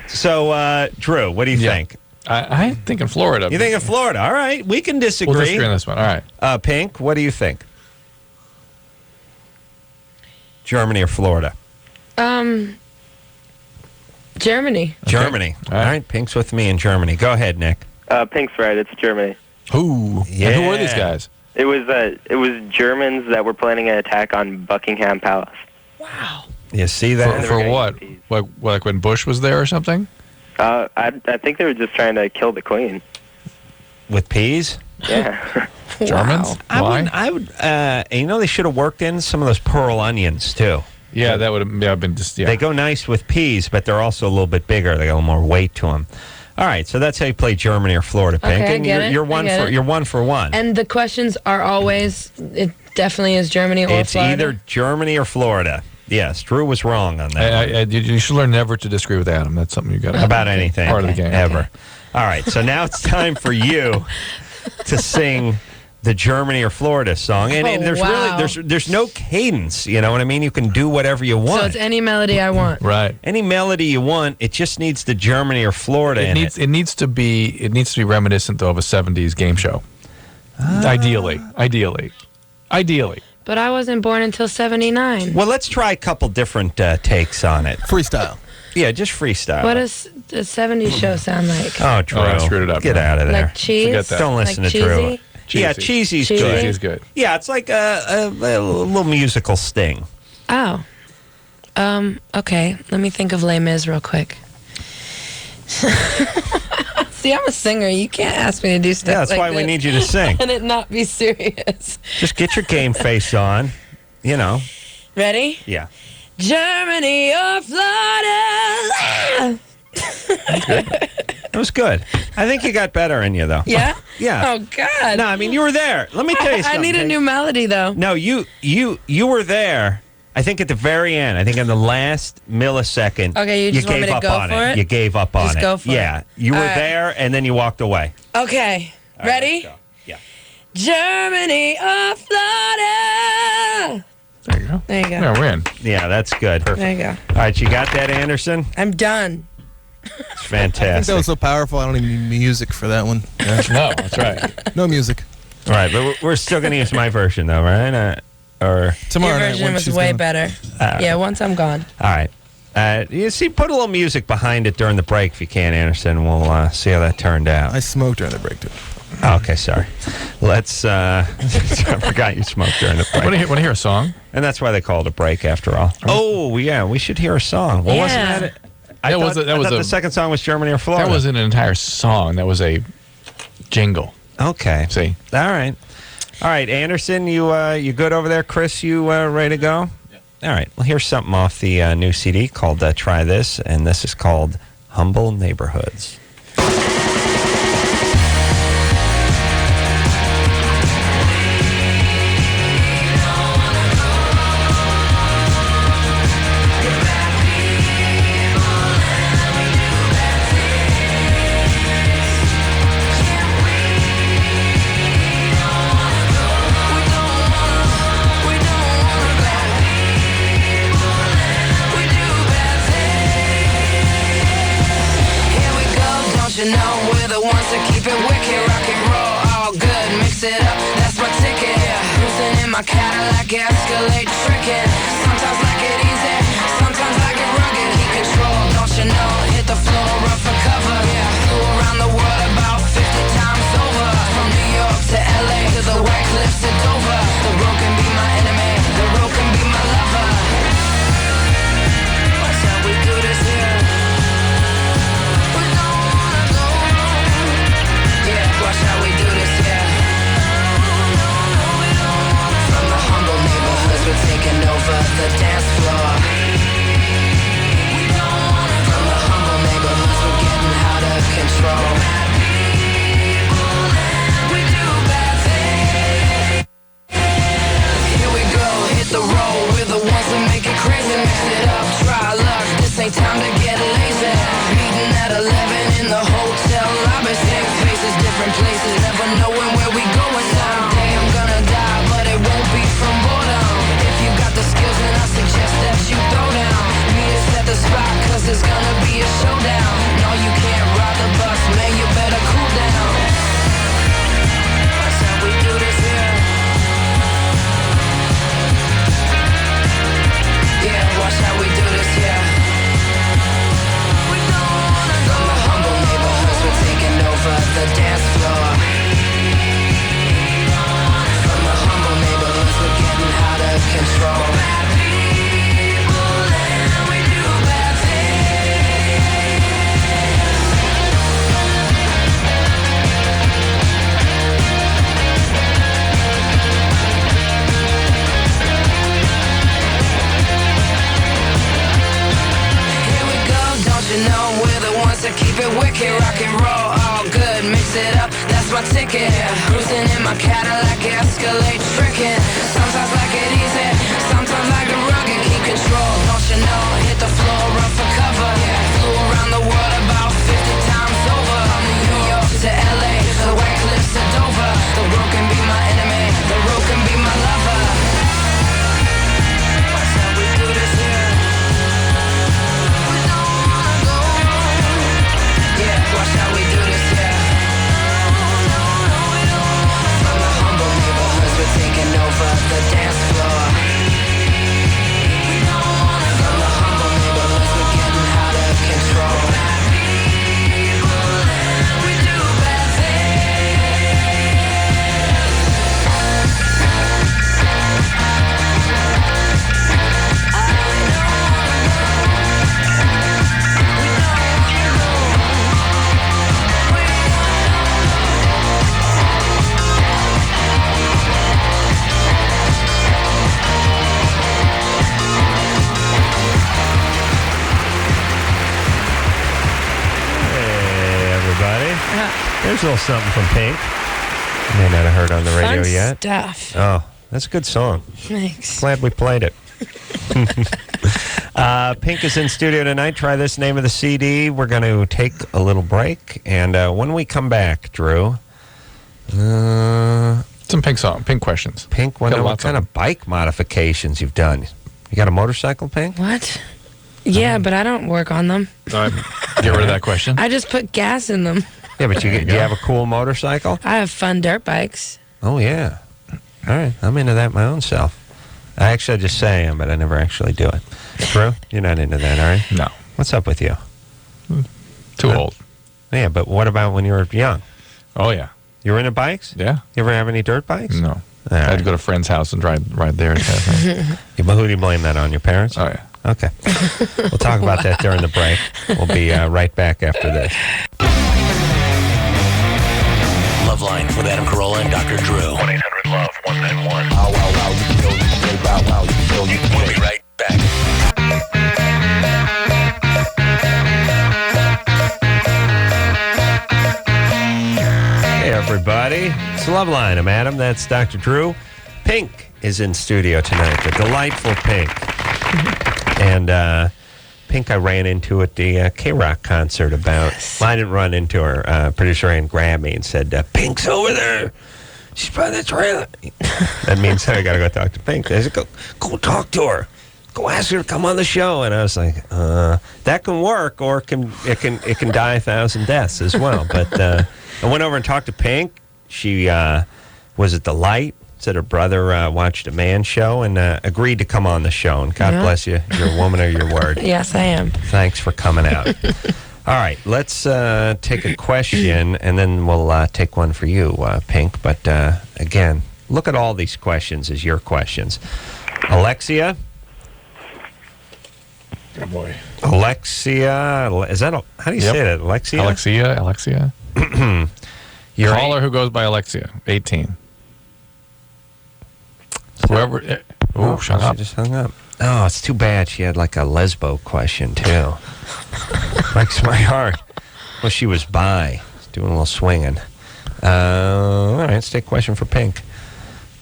So, Drew, what do you think? I'm thinking Florida. You think of Florida? All right. We can disagree. We'll disagree on this one. All right. Pink, what do you think? Germany or Florida? Germany. Germany. All right. Pink's with me in Germany. Go ahead, Nick. Pink's right. It's Germany. Ooh. Yeah. And who were these guys? It was Germans that were planning an attack on Buckingham Palace. You see that? For what? Like when Bush was there or something? I think they were just trying to kill the Queen. With peas? Yeah. Germans? Why? I would. They should have worked in some of those pearl onions too. Yeah, that would have been just. Yeah. They go nice with peas, but they're also a little bit bigger. They got a little more weight to them. All right, so that's how you play Germany or Florida, Pink. Okay, And I get it. you're one for one. And the questions are always, it definitely is Germany or It's Florida. either Germany or Florida. Yes, Drew was wrong on that. You should learn never to disagree with Adam. That's something you got about anything. Part of the game. Ever. All right, so now it's time for you to sing the Germany or Florida song. And there's really there's no cadence, you know what I mean? You can do whatever you want. So it's any melody I want. Right. Any melody you want, it just needs the Germany or Florida in it. It needs to be reminiscent though of a 70s game show. Ideally. But I wasn't born until 79. Well, let's try a couple different takes on it. Freestyle. Yeah, just freestyle. What does the 70s show sound like? Oh, Drew. I screwed it up. Get out of there. Like cheese? Forget that. Don't listen Like to Drew. cheesy? Yeah, cheesy's Cheesy? good. Cheesy's good. Yeah, it's like a little musical sting. Oh. Okay. Let me think of Les Mis real quick. See, I'm a singer. You can't ask me to do stuff Yeah, that's like why we this need you to sing. and it not be serious. Just get your game face on. You know. Ready? Yeah. Germany or Florida. It was good. I think you got better in you, though. Yeah? Yeah. Oh, God. No, I mean, you were there. Let me tell you I something. need a new melody, though. No, you were there. I think at the very end. I think in the last millisecond. Okay, you just want gave me to up go on for it? You gave up on Just it. go for it. Yeah, you were All right. there, and then you walked away. Okay. All right, Ready? let's go. Yeah. Germany or Florida. There you go. There you go. Yeah, we're in. Yeah, that's good. There you go. All right, you got that, Anderson? I'm done. It's I think fantastic. that was so powerful. I don't even need music for that one. Yeah. No, that's right. No music. All right, but we're still going to use my version, though, right? Or Tomorrow Your night version when was she's way gone. better. Yeah, once I'm gone. all right. You see, put a little music behind it during the break if you can, Anderson. We'll see how that turned out. I smoked during the break, too. Okay, sorry. Let's. I forgot you smoked during the break. Want to hear a song? And that's why they call it a break, after all. Oh, yeah, we should hear a song. Well, wasn't Yeah. that it? I thought the second song was Germany or Florida. That wasn't an entire song. That was a jingle. Okay. See? All right, Anderson, you good over there? Chris, you ready to go? Yeah. All right. Well, here's something off the new CD called Try This, and this is called Humble Neighborhoods. You know we're the ones that keep it wicked, rock and roll, all good, mix it up, that's my ticket. Cruising in my Cadillac, Escalade, tricking. Sometimes like it easy, sometimes like it rugged. Keep control, don't you know? Hit the floor, run for cover. Flew around the world about 50 times over. From New York to LA to the White Cliffs to Dover. The road can be my enemy, the road can be my lover. Watch how we do this here. Watch how we do this, yeah. From the humble neighborhoods, we're taking over the dance floor. From the humble neighborhoods, we're getting out of control. We do bad things. Here we go, hit the road. We're the ones that make it crazy. Mix it up, try luck. This ain't time to get lazy. Meeting at 11 in the hotel lobby. Same faces, different places, never knowing where we going now. Someday I'm gonna die, but it won't be from boredom. If you got the skills, then I suggest that you throw down. Meet us at the spot, cause there's gonna be a showdown. No, you can't ride the bus, man, you better cool down. That's how we do this here. Yeah, watch how we do this here. From the humble neighborhoods, we're taking over the dance floor. From the humble neighborhoods, we're getting out of control. Bad people and we do bad things. Here we go, don't you know we're the ones that keep it wicked, rock and roll, all good, mix it up, that's my ticket. Cruising in my Cadillac, Escalade, tricking. Sometimes like it easy, sometimes like it rugged. Keep control, don't you know? Hit the floor, run for cover. Flew around the world about 50 times over. From New York to LA, the White Cliffs to Dover. The road can be my enemy, the road can be my lover. Watch how we do this here. Yeah, watch how we do this, yeah. From the humble neighborhoods, we're taking over the dance floor. From the humble neighborhoods, we're getting out of There's a little something from Pink. You may not have heard on the radio Fun yet. stuff. Oh, that's a good song. Thanks. Glad we played it. Pink is in studio tonight. Try this, name of the CD. We're going to take a little break, and when we come back, Drew, some Pink questions. Pink, what kind of bike modifications you've done? You got a motorcycle, Pink? What? Yeah, but I don't work on them. Get rid of that question. I just put gas in them. Yeah, but do you have a cool motorcycle? I have fun dirt bikes. Oh, yeah. All right. I'm into that my own self. I just say I am, but I never actually do it. Drew, you're not into that, are you? No. What's up with you? Too old. Yeah, but what about when you were young? Oh, yeah. You were into bikes? Yeah. You ever have any dirt bikes? No. I had to go to a friend's house and ride there. Yeah, but who do you blame that on? Your parents? Oh, yeah. Okay. We'll talk about that during the break. We'll be right back after this. LoveLine with Adam Carolla and Dr. Drew. 1-800-LOVE-191. Wow, wow, wow, you know you say wow, wow, you know you can. We'll be right back. Hey, everybody. It's LoveLine. I'm Adam. That's Dr. Drew. Pink is in studio tonight. The delightful Pink. And Pink I ran into at the K-Rock concert about... Yes. Well, I didn't run into her. Producer Ann grabbed me and said, Pink's over there. She's by the trailer. That means I got to go talk to Pink. I said, go talk to her. Go ask her to come on the show. And I was like, that can work, or it can die 1,000 deaths as well. But I went over and talked to Pink. She was at the Light. Said her brother watched a man show and agreed to come on the show. And God bless you. You're a woman of your word. Yes, I am. Thanks for coming out. All right, let's take a question, and then we'll take one for you, Pink. But again, look at all these questions as your questions. Alexia? Oh, boy. Alexia, is that, how do you say that? Alexia? Alexia. Caller who goes by Alexia, 18. Whoever. Shut up. She just hung up. Oh, it's too bad. She had like a lesbo question, too. Breaks my heart. Well, she was bi. Doing a little swinging. All right, let's take a question for Pink.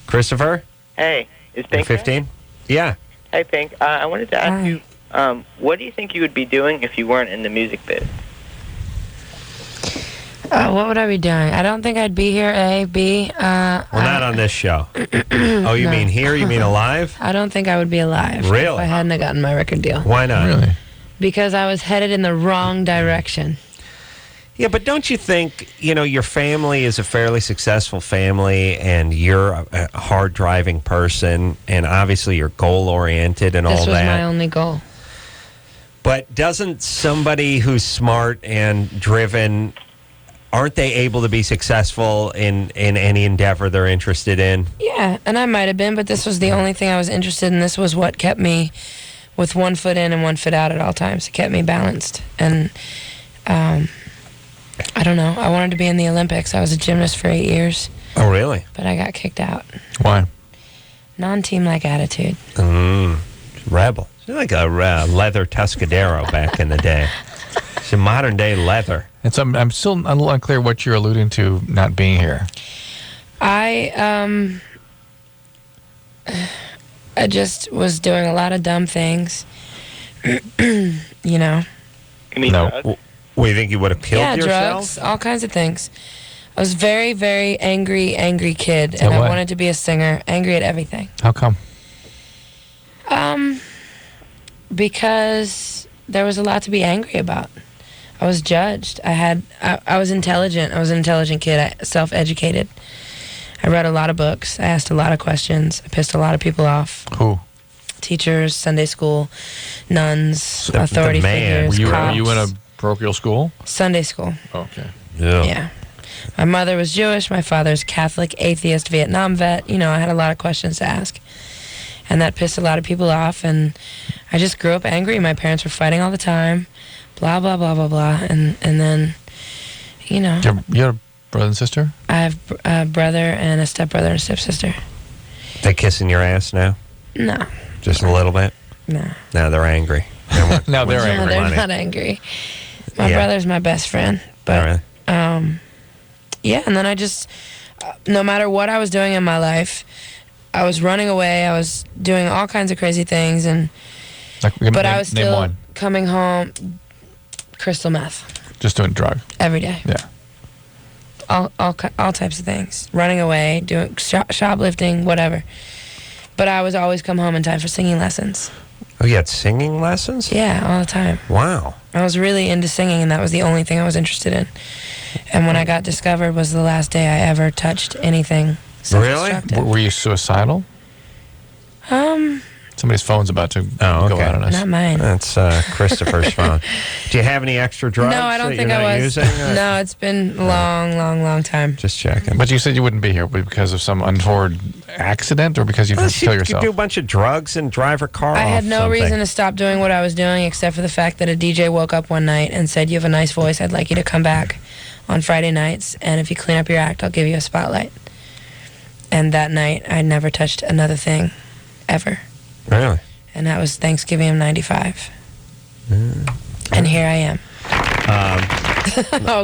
Christopher? Hey, is Pink 15? Yeah. Hey, Pink. I wanted to ask you, what do you think you would be doing if you weren't in the music biz? What would I be doing? I don't think I'd be here, A. B. Well, not on this show. Oh, you mean here? You mean alive? I don't think I would be alive. Really? If I hadn't have gotten my record deal. Why not? Really? Because I was headed in the wrong direction. Yeah, but don't you think, your family is a fairly successful family, and you're a hard-driving person, and obviously you're goal-oriented and all that. This was my only goal. But doesn't somebody who's smart and driven... Aren't they able to be successful in any endeavor they're interested in? Yeah, and I might have been, but this was the only thing I was interested in. This was what kept me with one foot in and one foot out at all times. It kept me balanced. And I don't know. I wanted to be in the Olympics. I was a gymnast for 8 years. Oh, really? But I got kicked out. Why? Non-team-like attitude. Rebel. She's like a leather Tuscadero back in the day. It's a modern-day leather. And so I'm still a little unclear what you're alluding to not being here. I just was doing a lot of dumb things. You know. You mean drugs? Well, you think you would have killed yourself? Yeah, drugs, all kinds of things. I was very, very angry kid, and I wanted to be a singer. Angry at everything. How come? Because there was a lot to be angry about. I was judged. I was intelligent. I was an intelligent kid. Self-educated. I read a lot of books. I asked a lot of questions. I pissed a lot of people off. Who? Teachers, Sunday school, nuns, authority figures, Were cops. you in a parochial school? Sunday school. Okay. Yeah. My mother was Jewish. My father's Catholic, atheist, Vietnam vet. You know, I had a lot of questions to ask. And that pissed a lot of people off. And I just grew up angry. My parents were fighting all the time. Blah, blah, blah, blah, blah. And then, you know. You have a brother and sister? I have a brother and a stepbrother and a stepsister. They kissing your ass now? No. Just a little bit? No. Now they're angry. Now they're angry. No, they're not angry. My brother's my best friend. But, yeah, and then I just, no matter what I was doing in my life, I was running away. I was doing all kinds of crazy things, and but I was still coming home, crystal meth. Just doing drugs. Every day. Yeah. All types of things. Running away, doing shoplifting, whatever. But I was always come home in time for singing lessons. Oh, you had singing lessons? Yeah, all the time. Wow. I was really into singing, and that was the only thing I was interested in. And when I got discovered was the last day I ever touched anything self-destructive. Were you suicidal? Somebody's phone's about to go out on us. Not mine. That's Christopher's phone. Do you have any extra drugs? No, I don't that think you're I not was. Using? No, it's been a long time. Just checking. But you said you wouldn't be here because of some untoward accident, or because you tried to kill yourself? You do a bunch of drugs and drive her car I off had no something. reason to stop doing what I was doing except for the fact that a DJ woke up one night and said, "You have a nice voice. I'd like you to come back on Friday nights, and if you clean up your act, I'll give you a spotlight." And that night, I never touched another thing, ever. Really? And that was Thanksgiving of '95. And here I am.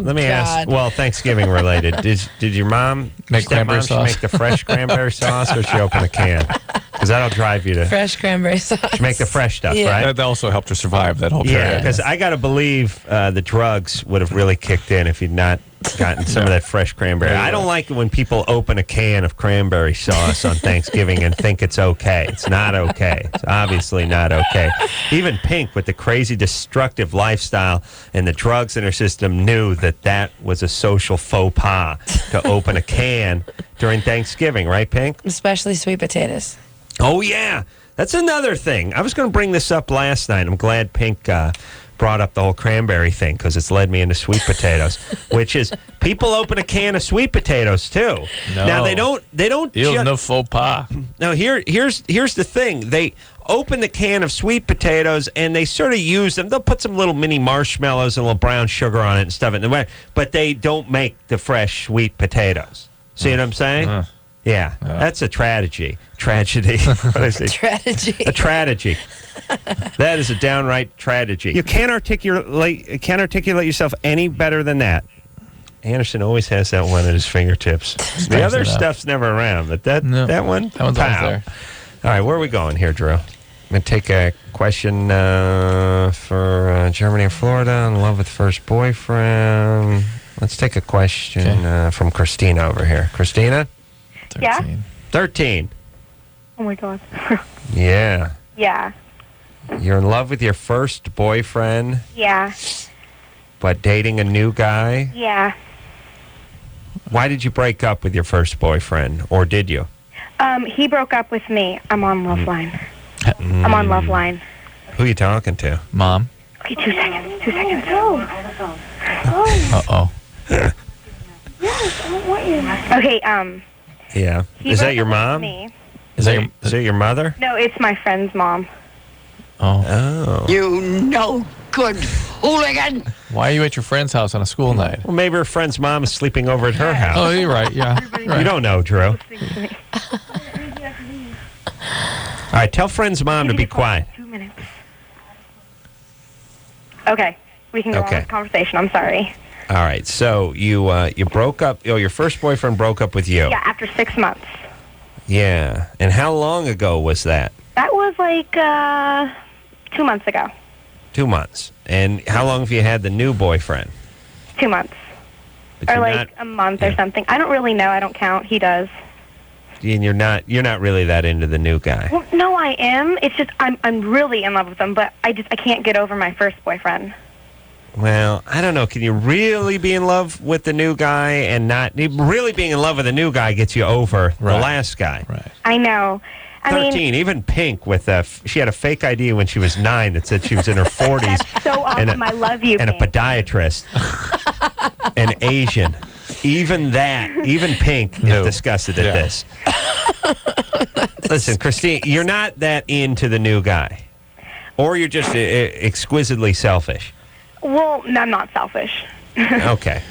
Let me ask. Well, Thanksgiving related. Did your mom make cranberry sauce? Make the fresh cranberry sauce, or she open a can? Because that'll drive you to fresh cranberry sauce. She make the fresh stuff, right? That also helped her survive that whole period. Yeah, because I got to believe the drugs would have really kicked in if you'd not gotten some of that fresh cranberry. I don't like it when people open a can of cranberry sauce on Thanksgiving and think it's okay. It's not okay. It's obviously not okay. Even Pink, with the crazy destructive lifestyle and the drugs in her system, knew that that was a social faux pas to open a can during Thanksgiving, right, Pink? Especially sweet potatoes. Oh, yeah. That's another thing. I was going to bring this up last night. I'm glad Pink brought up the whole cranberry thing, because it's led me into sweet potatoes, which is people open a can of sweet potatoes too. No. Now they don't no faux pas. Now here's the thing. They open the can of sweet potatoes and they sort of use them. They'll put some little mini marshmallows and a little brown sugar on it and stuff in the way, but they don't make the fresh sweet potatoes. See what I'm saying? Yeah, that's a tragedy. What I say? Tragedy. A tragedy. That is a downright tragedy. You can't articulate yourself any better than that. Anderson always has that one at his fingertips. The other stuff's never around, but that one, that one's always there. All right, where are we going here, Drew? I'm going to take a question for Germany or Florida, in love with first boyfriend. Let's take a question from Christina over here. Christina? 13. Yeah? 13. Oh, my God. Yeah. Yeah. You're in love with your first boyfriend, Yeah. but dating a new guy. Yeah. Why did you break up with your first boyfriend, or did you? He broke up with me. I'm on LoveLine. I'm on LoveLine. Who are you talking to? Mom? Okay, 2 seconds. 2 seconds. Uh-oh. Okay, Yeah. he Is that broke your up with mom? me. Is that your mother? No, it's my friend's mom. Oh. You no good hooligan. Why are you at your friend's house on a school night? Well, maybe her friend's mom is sleeping over at her house. Oh, you're right, yeah. You don't know, Drew. All right, tell friend's mom to be quiet. 2 minutes. Okay, we can go on with the conversation. I'm sorry. All right, so you broke up. Oh, your first boyfriend broke up with you. Yeah, after 6 months. Yeah. And how long ago was that? That was like 2 months ago. 2 months. And how long have you had the new boyfriend? 2 months. But Or you're like a month or something. I don't really know. I don't count. He does. And you're not really that into the new guy. Well, no, I am. It's just I'm really in love with him, but I can't get over my first boyfriend. Well, I don't know. Can you really be in love with the new guy and not really being in love with the new guy gets you over the last guy? Right. I know. I 13. mean, Even Pink she had a fake ID when she was 9 that said she was in her 40s. That's so awesome. I love you, And Pink. a podiatrist. An Asian. Even Pink is disgusted at this. Listen, Christine, you're not that into the new guy. Or you're just exquisitely selfish. well, no, I'm not selfish. Okay.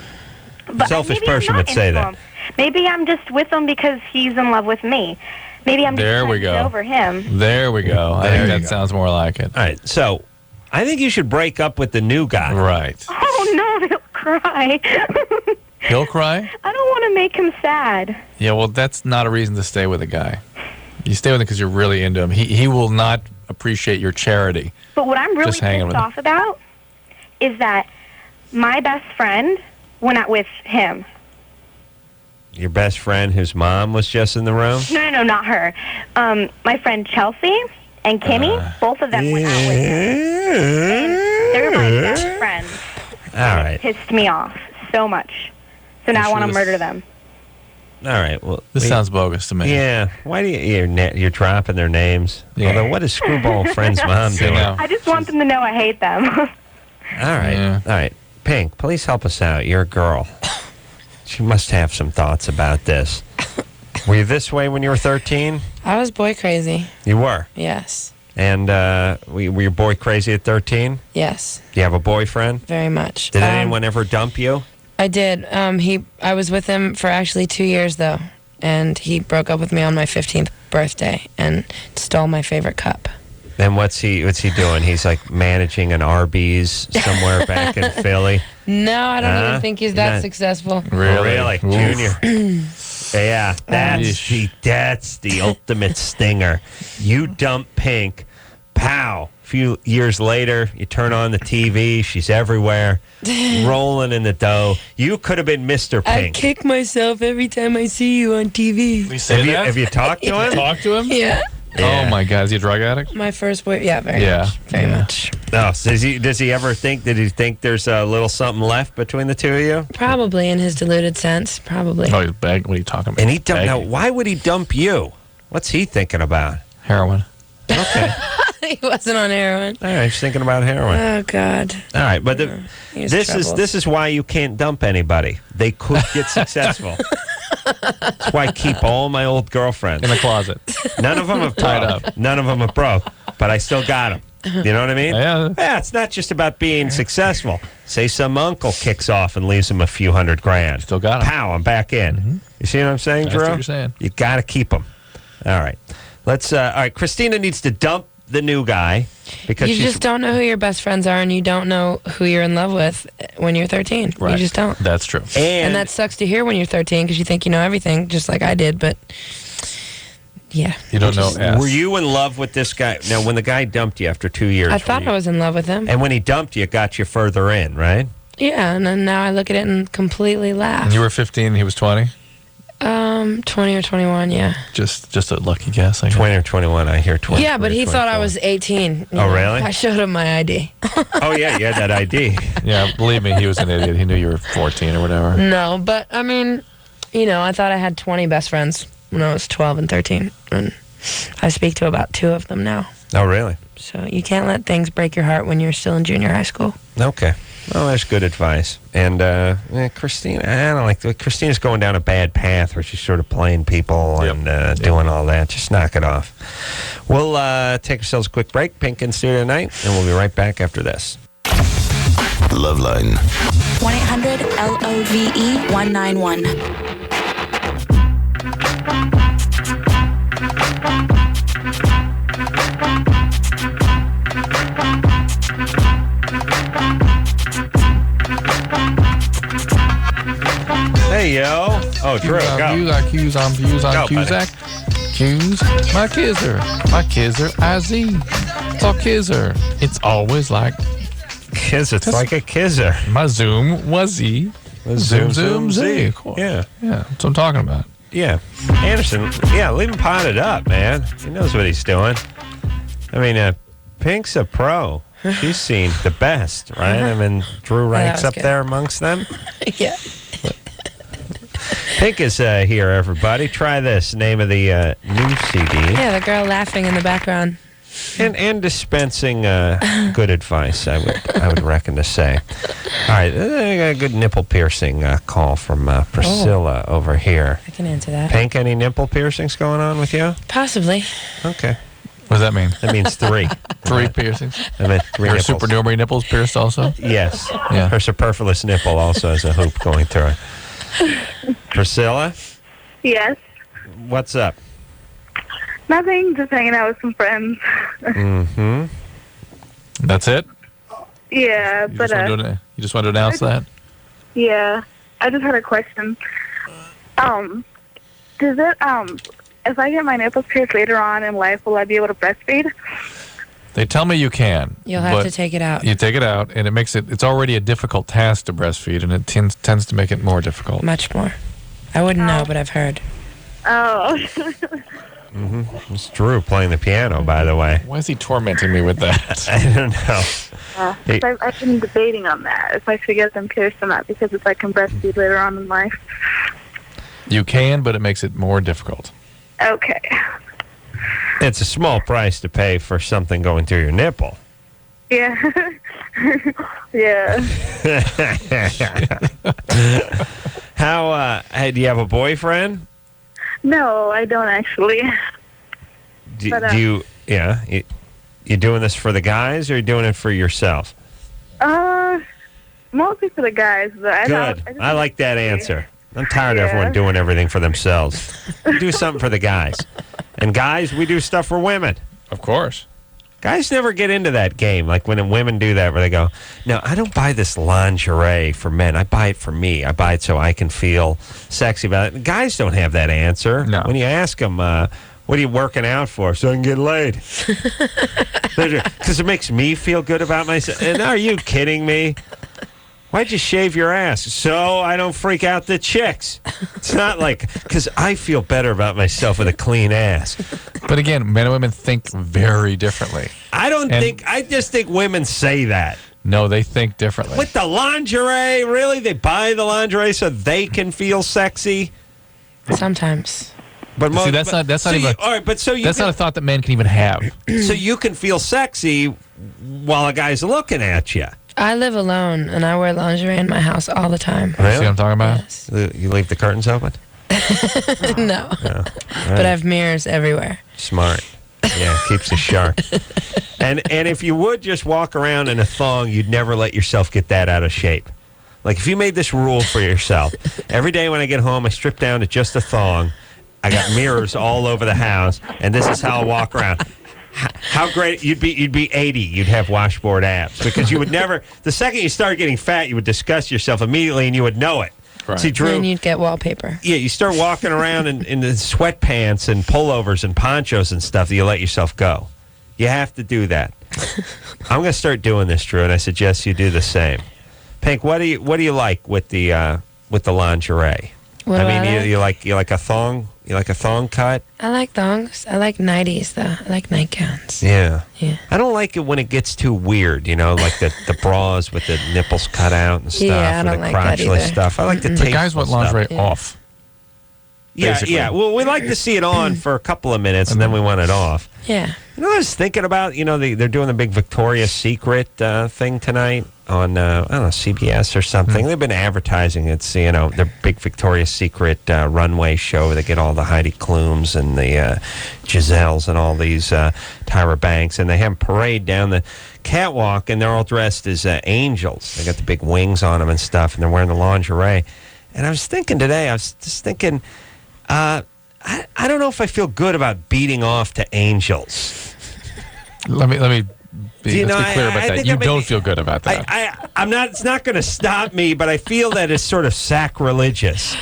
But Selfish maybe I'm person not would say into that. him. Maybe I'm just with him because he's in love with me. Maybe I'm just There trying we to get go. over him. There we go. I think that sounds more like it. All right, so I think you should break up with the new guy. Right. Oh, no, they'll cry. He'll cry? I don't want to make him sad. Yeah, well, that's not a reason to stay with a guy. You stay with him because you're really into him. He will not appreciate your charity. But what I'm really Just hanging pissed with off about is that my best friend went out with him. Your best friend whose mom was just in the room? No, not her. My friend Chelsea and Kimmy, both of them went out with him. And they're my best friends. All right. Pissed me off so much. So now I want to murder them. All right. Well, this sounds bogus to me. Yeah. Why do you're dropping their names? Yeah. Although, what is Screwball Friend's mom doing? I just want them to know I hate them. All right. Yeah. All right. Pink, please help us out. You're a girl. She must have some thoughts about this. Were you this way when you were 13? I was boy crazy. You were? Yes. And were you boy crazy at 13? Yes. Do you have a boyfriend? Very much. Did anyone ever dump you? I did. I was with him for actually 2 years, though. And he broke up with me on my 15th birthday and stole my favorite cup. And what's he doing? He's like managing an Arby's somewhere back in Philly. No, I don't even think he's that successful. Really? Junior. Yeah, that's the ultimate stinger. You dump Pink, pow. A few years later, you turn on the TV, she's everywhere, rolling in the dough. You could have been Mr. Pink. I kick myself every time I see you on TV. Have you talked to him? Talked to him? Yeah. Oh my God, is he a drug addict? My first boy, very much. No, does he ever think? Did he think there's a little something left between the two of you? Probably, in his deluded sense. Probably. Oh, he's begging. What are you talking about? And he dumped. Now, why would he dump you? What's he thinking about? Heroin. Okay. He wasn't on heroin. All right, he's thinking about heroin. Oh God. All right, but this is why you can't dump anybody. They could get successful. That's why I keep all my old girlfriends in the closet. None of them have tied up. None of them are broke, but I still got them. You know what I mean? Yeah. It's not just about being successful. Say some uncle kicks off and leaves him a few $100,000. Still got him. Pow! I'm back in. Mm-hmm. You see what I'm saying, Drew? That's what you're saying. You got to keep them. All right. Let's. All right. Christina needs to dump the new guy because you just don't know who your best friends are, and you don't know who you're in love with when you're 13. Right. You just don't. That's true. And that sucks to hear when you're 13 because you think you know everything, just like I did. But yeah, you don't know. Were you in love with this guy? Now, when the guy dumped you after 2 years, I thought I was in love with him. And when he dumped you, it got you further in, right? Yeah, and then now I look at it and completely laugh. And you were 15 and he was 20? 20 or 21, yeah. Just a lucky guess, I guess. 20 or 21, I hear 20. Yeah, but he 24. thought I was 18. Oh, really? I showed him my ID. Oh, yeah, you had that ID. Yeah, believe me, he was an idiot. He knew you were 14 or whatever. No, but, I mean, I thought I had 20 best friends when I was 12 and 13. And I speak to about 2 of them now. Oh, really? So you can't let things break your heart when you're still in junior high school. Okay. Well, that's good advice. And Christina, I don't like. Christina's going down a bad path where she's sort of playing people and doing all that. Just knock it off. We'll take ourselves a quick break. Pink in studio tonight, and we'll be right back after this. LoveLine. 1-800-LOVE-191. Hey, yo. Oh, Drew, go. Q's on views on Go, Cusack. Q's, my kisser. My kisser, I-Z. It's all kisser. It's always like... Kiss, it's like a kisser. My Zoom was Z. Zoom, Z. Of course. Yeah. Yeah, that's what I'm talking about. Yeah. Anderson, leave him potted up, man. He knows what he's doing. I mean, Pink's a pro. She's seen the best, right? I mean, Drew ranks up there amongst them. Yeah. Pink is here, everybody. Try this. Name of the new CD. Yeah, the girl laughing in the background. And dispensing good advice, I would reckon to say. All right, I got a good nipple piercing call from Priscilla over here. I can answer that. Pink, any nipple piercings going on with you? Possibly. Okay. What does that mean? That means 3. 3 piercings? I meant 3 Her nipples. supernumerary nipples pierced also? Yes. Yeah. Her superfluous nipple also has a hoop going through it. Priscilla? Yes. What's up? Nothing. Just hanging out with some friends. Mm-hmm. That's it? Yeah, You just want to announce that? yeah. I just had a question. Does it if I get my nipples pierced later on in life, will I be able to breastfeed? They tell me you can. You'll have but to take it out. You take it out, and it's already a difficult task to breastfeed, and it tends to make it more difficult. Much more. I wouldn't know, but I've heard. Oh. It's Drew playing the piano, by the way. Why is he tormenting me with that? I don't know. Hey. I've been debating on that, if I should get them pierced or not, because if I can breastfeed later on in life. You can, but it makes it more difficult. Okay. It's a small price to pay for something going through your nipple. Yeah. Yeah. How, hey, do you have a boyfriend? No, I don't actually. Do you, you doing this for the guys, or are you doing it for yourself? Mostly for the guys. But Good. I like that answer. I'm tired of everyone doing everything for themselves. Do something for the guys. And guys, we do stuff for women. Of course. Guys never get into that game, like when women do that, where they go, no, I don't buy this lingerie for men. I buy it for me. I buy it so I can feel sexy about it. Guys don't have that answer. No. When you ask them, what are you working out for? So I can get laid. Because it makes me feel good about myself. And are you kidding me? Why'd you shave your ass? So I don't freak out the chicks. It's not like, because I feel better about myself with a clean ass. But again, men and women think very differently. I just think women say that. No, they think differently. With the lingerie, really? They buy the lingerie so they can feel sexy? Sometimes. But See, that's not even a thought that men can even have. So you can feel sexy while a guy's looking at you. I live alone, and I wear lingerie in my house all the time. Really? See what I'm talking about? Yes. You leave the curtains open? No. No. But I have mirrors everywhere. Smart. Yeah, keeps us sharp. And if you would just walk around in a thong, you'd never let yourself get that out of shape. Like if you made this rule for yourself, every day when I get home, I strip down to just a thong. I got mirrors all over the house, and this is how I walk around. How great you'd be 80. You'd have washboard abs because you would never. The second you start getting fat, you would disgust yourself immediately, and you would know it. Right. See, Drew, And you'd get wallpaper. yeah, you start walking around in the sweatpants and pullovers and ponchos and stuff that you let yourself go. You have to do that. I'm going to start doing this, Drew, and I suggest you do the same. Pink, what do you like with the lingerie? What do I like? You like a thong? You like a thong cut? I like thongs. I like nighties, though. I like nightgowns. Yeah. Yeah. I don't like it when it gets too weird, like the bras with the nipples cut out and stuff. Yeah, I don't and the like that crotchless either. stuff. I like the The tasteful guys want stuff. lingerie off. Yeah, basically. yeah. Well, we like to see it on for a couple of minutes, and then we want it off. Yeah. I was thinking about, they're doing the big Victoria's Secret thing tonight on, I don't know, CBS or something. They've been advertising it's, their big Victoria's Secret runway show. They get all the Heidi Klums and the Giselles and all these Tyra Banks, and they have them parade down the catwalk, and they're all dressed as angels. They got the big wings on them and stuff, and they're wearing the lingerie. And I was thinking today, I don't know if I feel good about beating off to angels. Let me be clear about that. You don't feel good about that. I'm not. It's not going to stop me, but I feel that it's sort of sacrilegious.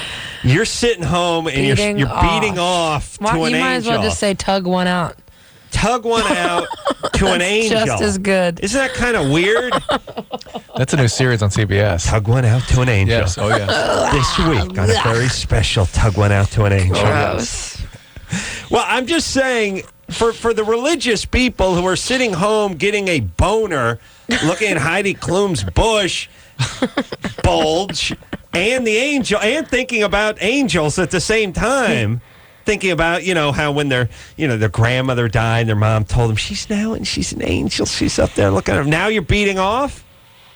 You're sitting home and you're beating off to an angel. You might as well just say tug one out. Tug one out to an angel. Just as good. Isn't that kind of weird? That's a new series on CBS. Tug one out to an angel. Yes. Oh, yes. This week on a very special Tug One Out to an Angel. Gross. Well, I'm just saying, for the religious people who are sitting home getting a boner, looking at Heidi Klum's bush bulge, and the angel, and thinking about angels at the same time. Thinking about, how when their grandmother died and their mom told them, she's an angel. She's up there looking at her. Now you're beating off?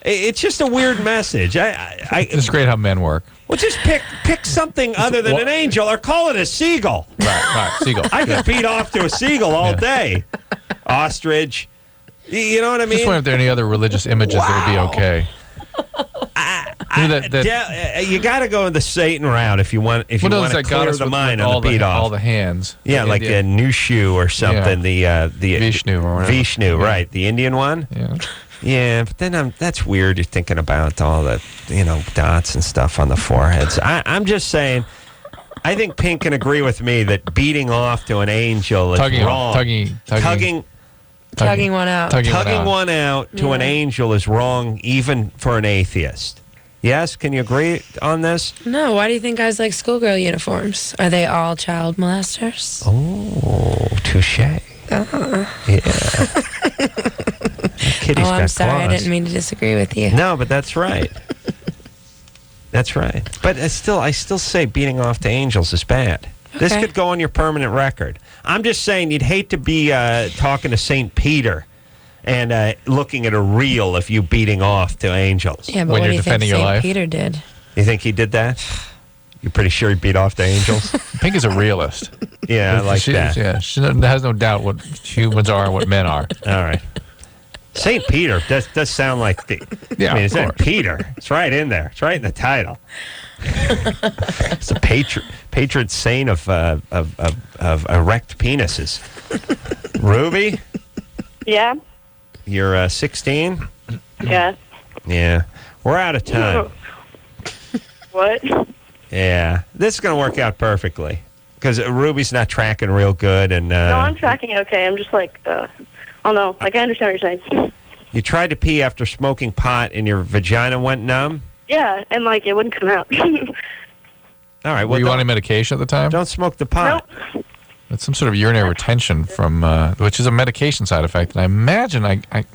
It's just a weird message. It's great how men work. Well, just pick something other than an angel or call it a seagull. Right, seagull. I could beat off to a seagull all day. Ostrich. You know what I mean? Just wonder if there are any other religious images that would be okay. You got to go the Satan route if you want to clear the mind on the beat off. All the hands. Yeah, like a Nushu or something. Yeah. The Vishnu or whatever. Vishnu, right? The Indian one. Yeah. Yeah, but then that's weird. You're thinking about all the, dots and stuff on the foreheads. I'm just saying, I think Pink can agree with me that beating off to an angel is wrong. Tugging one out. Tugging one out to an angel is wrong, even for an atheist. Yes? Can you agree on this? No. Why do you think guys like schoolgirl uniforms? Are they all child molesters? Oh, touche. Yeah. Kitty's got I'm sorry. claws. I didn't mean to disagree with you. No, but that's right. That's right. But I still say beating off to angels is bad. This could go on your permanent record. I'm just saying you'd hate to be talking to St. Peter and looking at a reel of you beating off to angels. Yeah, but what do you think St. Peter did? You think he did that? You're pretty sure he beat off to angels? Pink is a realist. Yeah, I like that. Yeah, she has no doubt what humans are and what men are. All right. St. Peter does sound like the... Yeah, I mean, it's not Peter. It's right in there. It's right in the title. It's a patron saint of erect penises. Ruby? Yeah? You're 16? Yeah. Yeah. We're out of time. What? Yeah. This is going to work out perfectly. Because Ruby's not tracking real good. And No, I'm tracking okay. I'm just like, I don't know. Like, I understand what you're saying. You tried to pee after smoking pot and your vagina went numb? Yeah, and like, it wouldn't come out. All right. Were you on medication at the time? Don't smoke the pot. Nope. It's some sort of urinary retention from, which is a medication side effect. And I imagine pot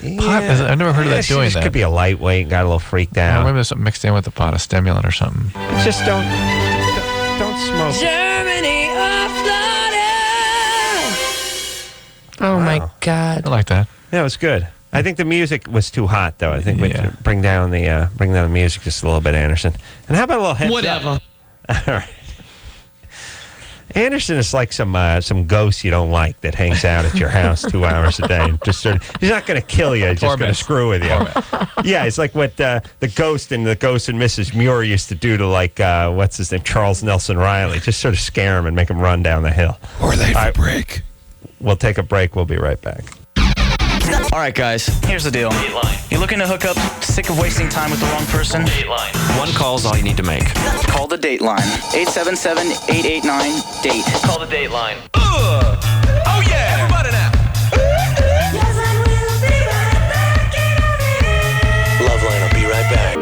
I've never heard of that doing that. Could be a lightweight, got a little freaked out. Maybe there's something mixed in with the pot, a stimulant or something. Just don't smoke. Germany or Florida. Oh my God. I like that. Yeah, it was good. I think the music was too hot, though. I think we should bring down the music just a little bit, Anderson. And how about a little heads Whatever. up? All right. Anderson is like some ghost you don't like that hangs out at your house 2 hours a day. He's not going to kill you. He's just going to screw with you. Yeah, it's like what the Ghost and Mrs. Muir used to do to what's his name, Charles Nelson Riley. Just sort of scare him and make him run down the hill. Or late for break. We'll take a break. We'll be right back. All right, guys, here's the deal. You looking to hook up, sick of wasting time with the wrong person? Dateline. One call's all you need to make. Call the Dateline. 877-889-DATE. Call the Dateline. Oh, yeah. Everybody now. LoveLine will be right back.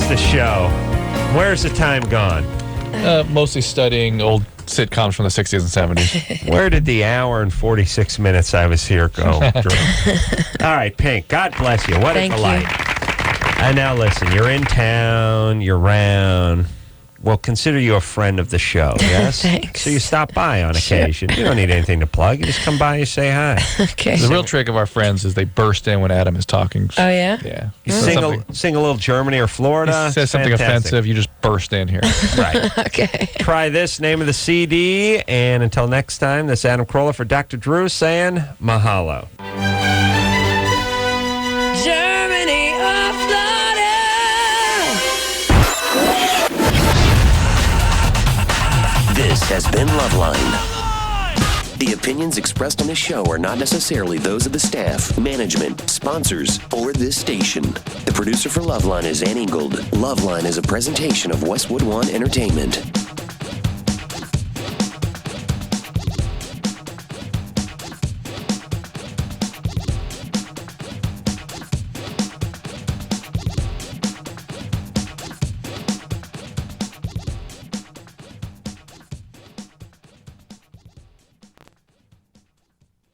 The show. Where's the time gone? Mostly studying old sitcoms from the 60s and 70s. Where did the hour and 46 minutes I was here go? All right, Pink, God bless you. What a delight. And now listen, you're in town, you're around. We'll consider you a friend of the show, yes? Thanks. So you stop by on occasion. You don't need anything to plug. You just come by and say hi. Okay. The real trick of our friends is they burst in when Adam is talking. Oh, yeah? Yeah. You sing a little Germany or Florida. He says something offensive, you just burst in here. Right. Okay. Try this, name of the CD, and until next time, this is Adam Carolla for Dr. Drew saying mahalo. Germany or Florida. This has been LoveLine. The opinions expressed on this show are not necessarily those of the staff, management, sponsors, or this station. The producer for LoveLine is Ann Ingold. LoveLine is a presentation of Westwood One Entertainment.